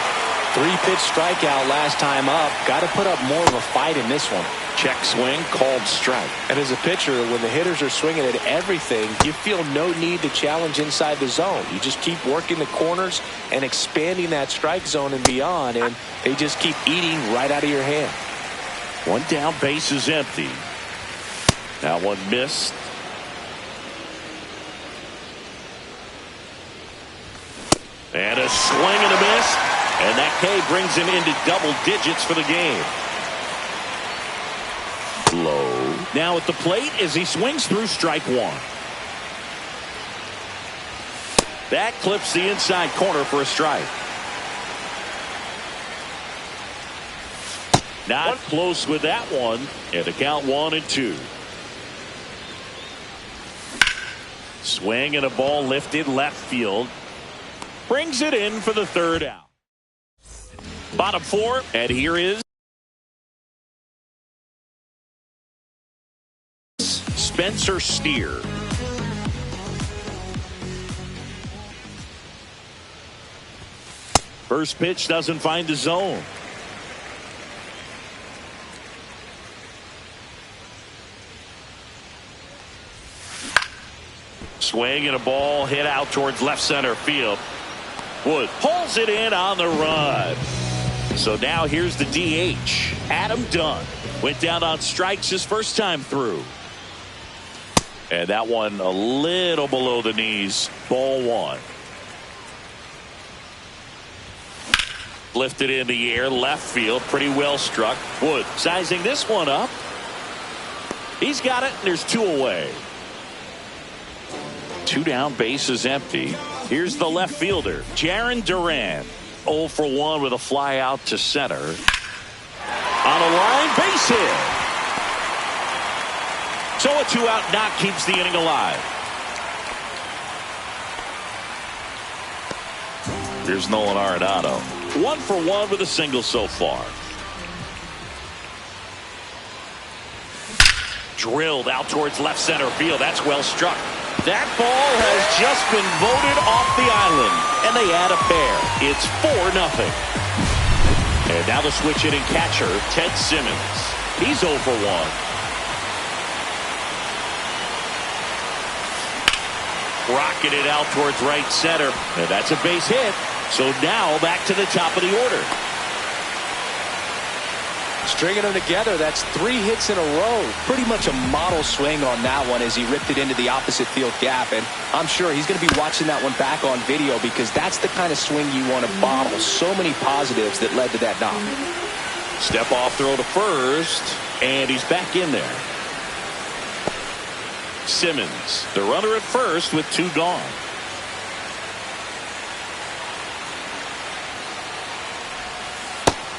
3-pitch strikeout last time up. Got to put up more of a fight in this one. Check swing, called strike. And as a pitcher, when the hitters are swinging at everything, you feel no need to challenge inside the zone. You just keep working the corners and expanding that strike zone and beyond, and they just keep eating right out of your hand. One down, base is empty. That one missed. And a swing and a miss. And that K brings him into double digits for the game. Low. Now at the plate as he swings through strike one. That clips the inside corner for a strike. Not close with that one. And the count 1-2. Swing and a ball lifted left field. Brings it in for the third out. Bottom four, and here is Spencer Steer. First pitch doesn't find the zone. Swing and a ball hit out towards left center field. Wood pulls it in on the run. So now here's the DH. Adam Dunn went down on strikes his first time through. And that one a little below the knees. Ball one. Lifted in the air, left field, pretty well struck. Wood sizing this one up. He's got it, and there's 2 away. 2 down, base is empty. Here's the left fielder, Jarren Duran. 0 for 1 with a fly out to center. On a line, base hit. So a 2-out knock keeps the inning alive. Here's Nolan Arenado. 1 for 1 with a single so far. Drilled out towards left center field. That's well struck. That ball has just been voted off the island, and they add a pair. It's 4-0. And now the switch hitting catcher, Ted Simmons. He's 0 for 1. Rocketed out towards right center, and that's a base hit. So now back to the top of the order. Stringing them together, that's 3 hits in a row. Pretty much a model swing on that one as he ripped it into the opposite field gap. And I'm sure he's going to be watching that one back on video because that's the kind of swing you want to bottle. So many positives that led to that knock. Step off throw to first, and he's back in there. Simmons, the runner at first with 2 gone.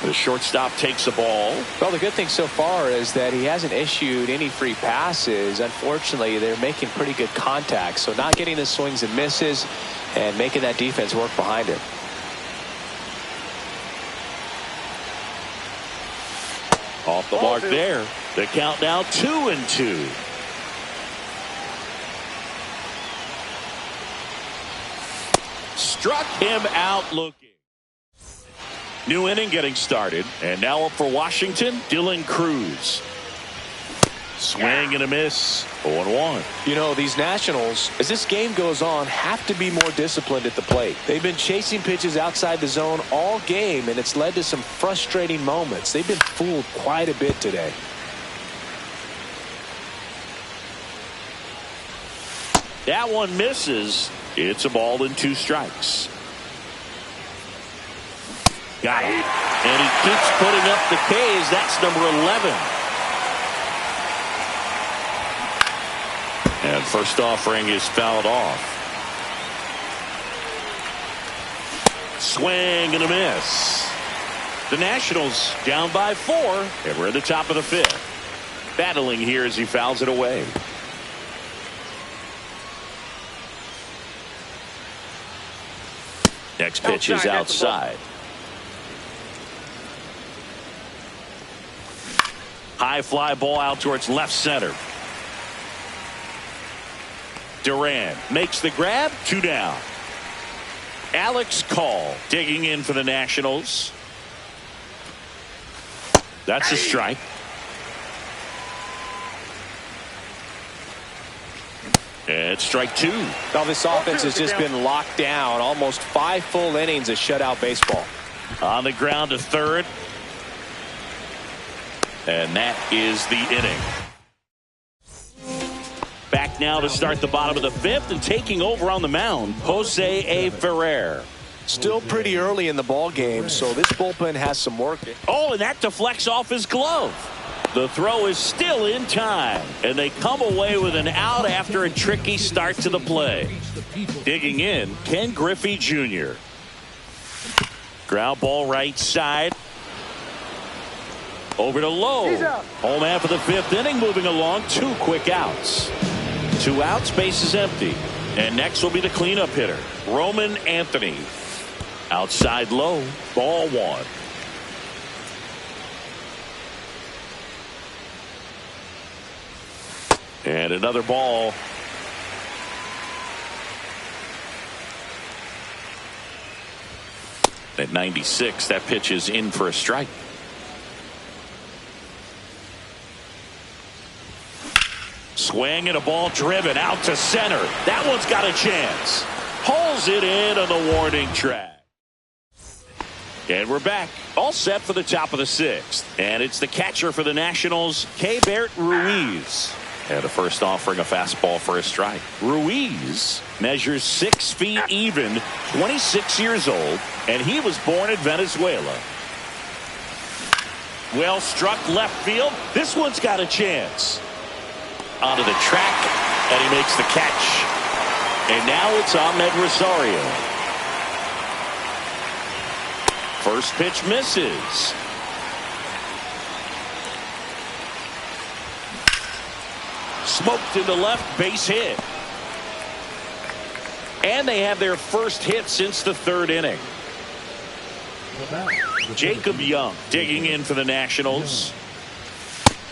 The shortstop takes the ball. Well, the good thing so far is that he hasn't issued any free passes. Unfortunately, they're making pretty good contact, so not getting the swings and misses and making that defense work behind him. Off the mark there. The count now 2-2. Struck him out looking. New inning getting started. And now up for Washington, Dylan Cruz. Swing and a miss. 0-1. You know, these Nationals, as this game goes on, have to be more disciplined at the plate. They've been chasing pitches outside the zone all game, and it's led to some frustrating moments. They've been fooled quite a bit today. That one misses. It's a ball and 2 strikes. Got him. And he keeps putting up the Ks. That's number 11. And first offering is fouled off. Swing and a miss. The Nationals down by 4. And we're at the top of the 5th. Battling here as he fouls it away. Next pitch is outside. High fly ball out towards left center. Duran makes the grab. 2 down. Alex Call digging in for the Nationals. That's a strike. And strike 2. Now this offense has just been locked down. Almost 5 full innings of shutout baseball. On the ground to third. And that is the inning. Back now to start the bottom of the 5th, and taking over on the mound, Jose A. Ferrer. Still pretty early in the ball game, so this bullpen has some work. Oh, and that deflects off his glove. The throw is still in time, and they come away with an out after a tricky start to the play. Digging in, Ken Griffey Jr. Ground ball right side. Over to Lowe. Home half of the 5th inning, moving along. 2 quick outs. 2 outs, base is empty. And next will be the cleanup hitter, Roman Anthony. Outside low, ball 1. And another ball. At 96, that pitch is in for a strike. Swing and a ball driven out to center. That one's got a chance. Pulls it in on the warning track. And we're back. All set for the top of the 6th. And it's the catcher for the Nationals, Keibert Ruiz. And a first offering, a fastball for a strike. Ruiz measures 6 feet even, 26 years old, and he was born in Venezuela. Well struck left field. This one's got a chance. Onto the track, and he makes the catch. And now it's Ahmed Rosario. First pitch misses. Smoked into left, base hit. And they have their first hit since the 3rd inning. Jacob Young digging in for the Nationals.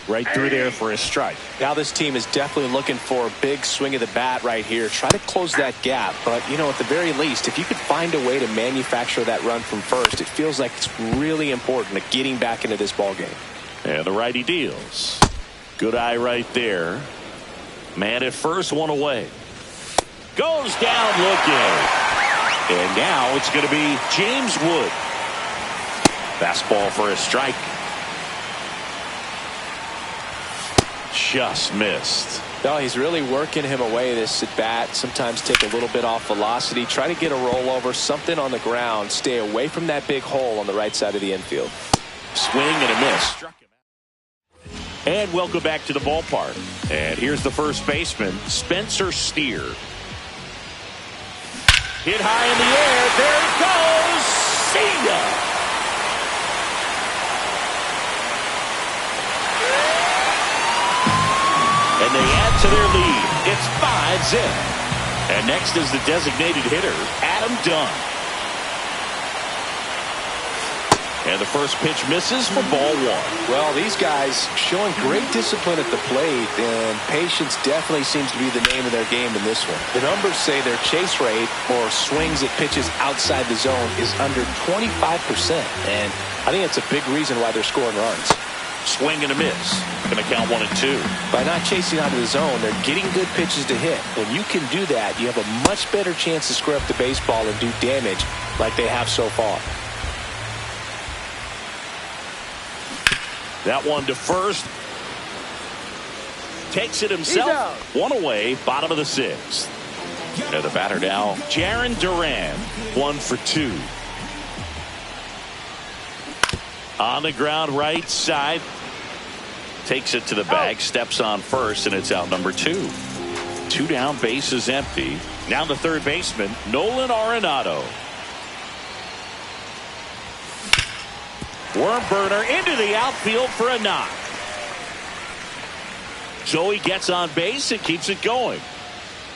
Right through there for a strike. Now this team is definitely looking for a big swing of the bat right here. Try to close that gap. But, you know, at the very least, if you could find a way to manufacture that run from first, it feels like it's really important to getting back into this ball game. And the righty deals. Good eye right there. Man at first, 1 away. Goes down looking. And now it's going to be James Wood. Fastball for a strike. Just missed. No, he's really working him away this at bat. Sometimes take a little bit off velocity. Try to get a rollover, something on the ground. Stay away from that big hole on the right side of the infield. Swing and a miss. Struck him out. And welcome back to the ballpark. And here's the first baseman, Spencer Steer. Hit high in the air. There it goes. See ya. And they add to their lead. It's 5-zip. And next is the designated hitter, Adam Dunn. And the first pitch misses for ball one. Well, these guys showing great discipline at the plate, and patience definitely seems to be the name of their game in this one. The numbers say their chase rate, or swings at pitches outside the zone, is under 25%. And I think that's a big reason why they're scoring runs. Swing and a miss. Going to count 1-2. By not chasing out of the zone, they're getting good pitches to hit. When you can do that, you have a much better chance to square up the baseball and do damage like they have so far. That one to first. Takes it himself. One away, bottom of the sixth. And the batter now, Jarren Duran. 1 for 2. On the ground, right side. Takes it to the bag, steps on first, and it's out number 2. 2 down, base is empty. Now the third baseman, Nolan Arenado. Worm burner into the outfield for a knock. Joey gets on base and keeps it going.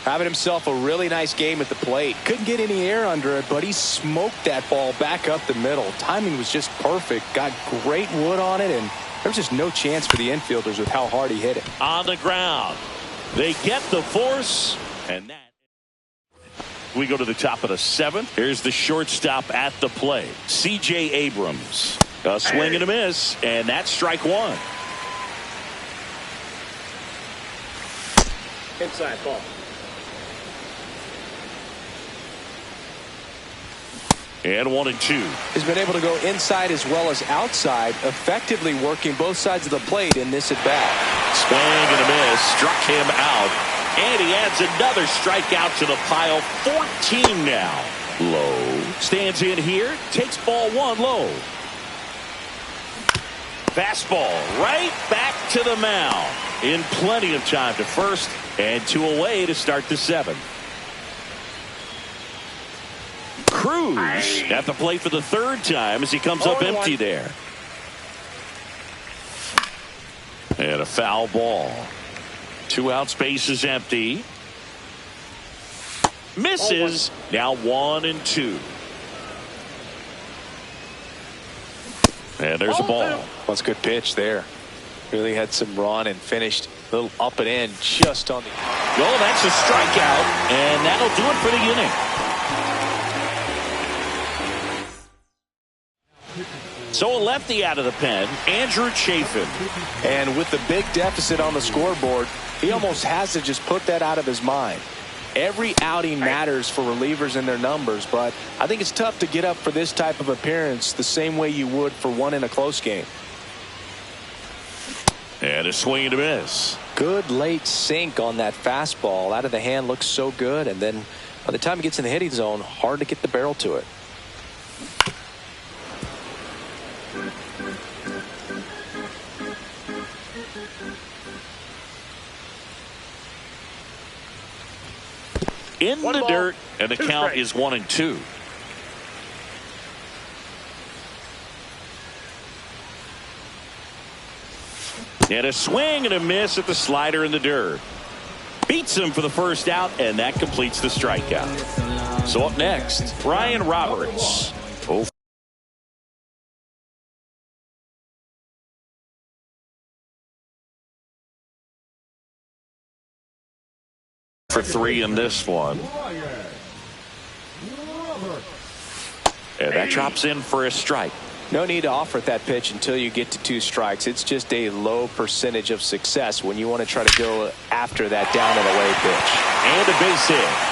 Having himself a really nice game at the plate. Couldn't get any air under it, but he smoked that ball back up the middle. Timing was just perfect. Got great wood on it, and there's just no chance for the infielders with how hard he hit it. On the ground. They get the force, and that. We go to the top of the 7th. Here's the shortstop at the plate, C.J. Abrams. A swing and a miss, and that's strike 1. Inside ball. And 1-2. He's been able to go inside as well as outside, effectively working both sides of the plate in this at bat. Swing and a miss, struck him out, and he adds another strikeout to the pile. 14 now. Low stands in here, takes ball 1 low. Fastball right back to the mound. In plenty of time to first, and 2 away to start the 7th. Cruz at the plate for the 3rd time as he comes up empty there. And a foul ball. 2 outs, base is empty. Misses. Now 1-2. And there's a ball. That's a good pitch there. Really had some run and finished a little up and in just on the. Well, that's a strikeout, and that'll do it for the inning. So a lefty out of the pen, Andrew Chafin. And with the big deficit on the scoreboard, he almost has to just put that out of his mind. Every outing matters for relievers and their numbers, but I think it's tough to get up for this type of appearance the same way you would for one in a close game. And a swing and a miss. Good late sink on that fastball. Out of the hand looks so good, and then by the time it gets in the hitting zone, hard to get the barrel to it. In the dirt, and the count is 1-2. And a swing and a miss at the slider in the dirt. Beats him for the first out, and that completes the strikeout. So up next, Brian Roberts. For 3 in this one. And that drops in for a strike. No need to offer at that pitch until you get to 2 strikes. It's just a low percentage of success when you want to try to go after that down and away pitch. And a base hit.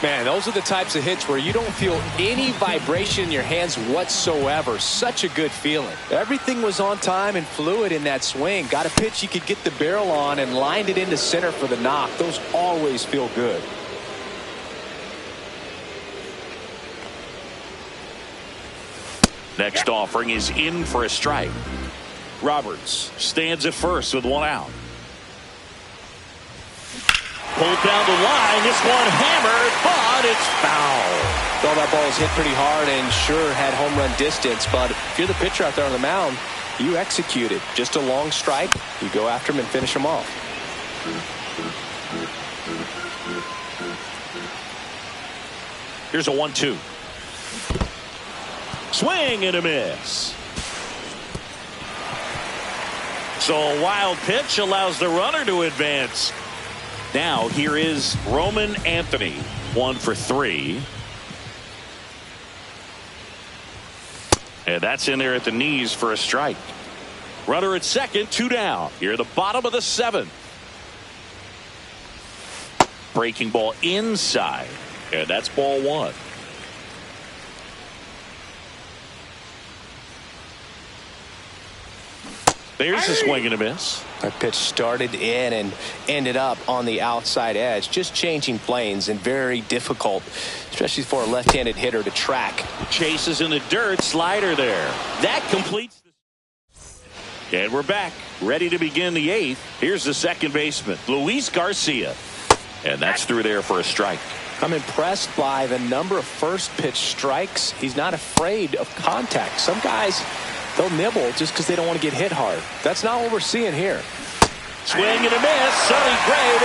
Man, those are the types of hits where you don't feel any vibration in your hands whatsoever. Such a good feeling. Everything was on time and fluid in that swing. Got a pitch you could get the barrel on and lined it into center for the knock. Those always feel good. Next offering is in for a strike. Roberts stands at first with 1 out. Pulled down the line. This one hammered, but it's foul. Well, that ball was hit pretty hard and sure had home run distance, but if you're the pitcher out there on the mound, you execute it. Just a long strike. You go after him and finish him off. Here's a 1-2. Swing and a miss. So a wild pitch allows the runner to advance. Now here is Roman Anthony, 1 for 3. And that's in there at the knees for a strike. Runner at second, 2 down. Here at the bottom of the 7th. Breaking ball inside. And that's ball 1. There's a swing and a miss. That pitch started in and ended up on the outside edge. Just changing planes and very difficult, especially for a left-handed hitter to track. Chases in the dirt, slider there. That completes. And we're back, ready to begin the 8th. Here's the second baseman, Luis Garcia. And that's through there for a strike. I'm impressed by the number of first pitch strikes. He's not afraid of contact. Some guys, they'll nibble just because they don't want to get hit hard. That's not what we're seeing here. Swing and a miss. Sonny Gray.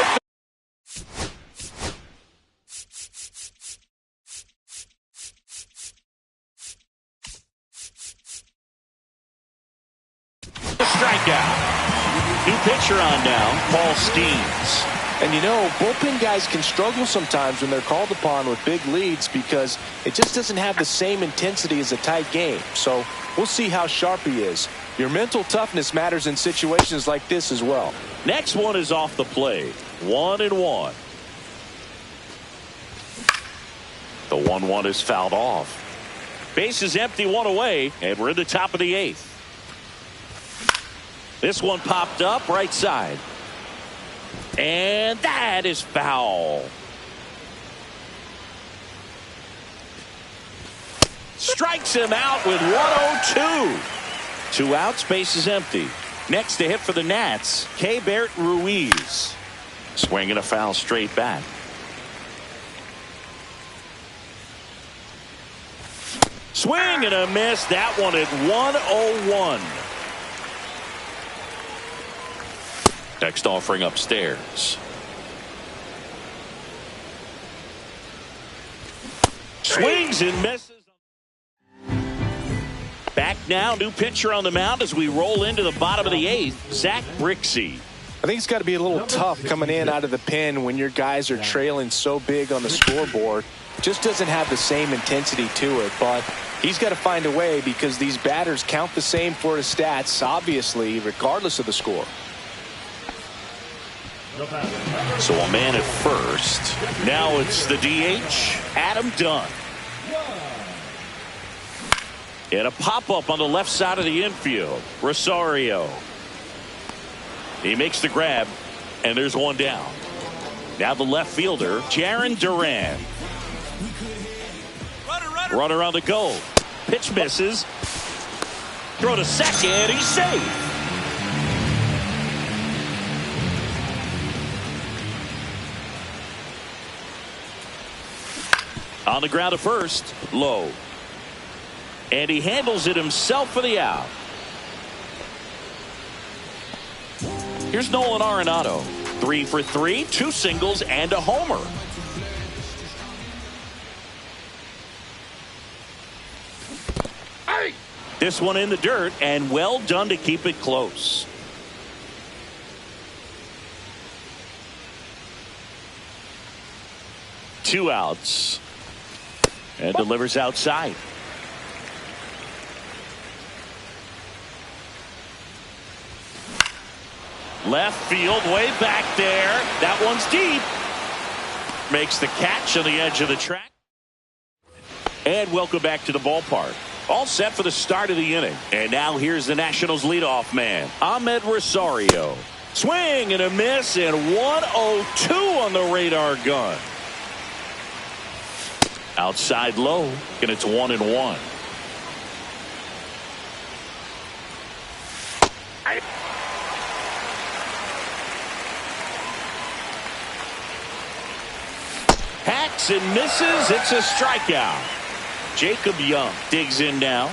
The strikeout. New pitcher on now, Paul Steens. And you know, bullpen guys can struggle sometimes when they're called upon with big leads because it just doesn't have the same intensity as a tight game. So we'll see how sharp he is. Your mental toughness matters in situations like this as well. Next one is off the plate. 1-1. The 1-1 is fouled off. Base is empty, 1 away, and we're in the top of the 8th. This one popped up right side. And that is foul. Strikes him out with 1-0-2. 2 outs, base is empty. Next to hit for the Nats, Keibert Ruiz. Swinging a foul straight back. Swing and a miss. That one at 1-0-1. Next offering upstairs. Swings and misses. Back now, new pitcher on the mound as we roll into the bottom of the 8th, Zach Brixey. I think it's got to be a little tough coming in out of the pen when your guys are trailing so big on the scoreboard. Just doesn't have the same intensity to it, but he's got to find a way because these batters count the same for his stats, obviously, regardless of the score. So a man at first. Now it's the DH, Adam Dunn. And a pop-up on the left side of the infield. Rosario. He makes the grab, and there's one down. Now the left fielder, Jarren Duran. Runner on the go. Pitch misses. Throw to second. He's safe. On the ground at first, low. And he handles it himself for the out. Here's Nolan Arenado. 3 for 3, 2 singles, and a homer. This one in the dirt, and well done to keep it close. Two outs. And delivers outside. Left field, way back there. That one's deep. Makes the catch on the edge of the track. And welcome back to the ballpark. All set for the start of the inning. And now here's the Nationals leadoff man, Ahmed Rosario. Swing and a miss, and 1-0-2 on the radar gun. Outside low, and it's 1-1. Swings and misses. It's a strikeout. Jacob Young digs in now.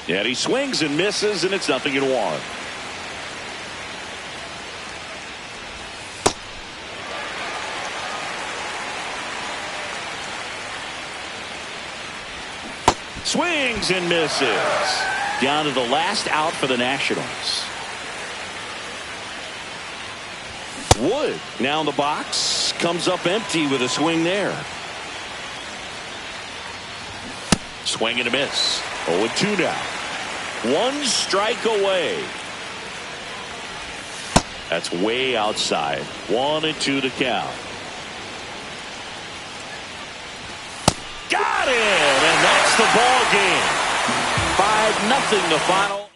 And he swings and misses, and it's 0-1. Swings and misses. Down to the last out for the Nationals. Wood now in the box. Comes up empty with a swing there. Swing and a miss. 0-2 now. One strike away. That's way outside. 1-2 to count. Got it! And that's the ball game. 5-0 the final.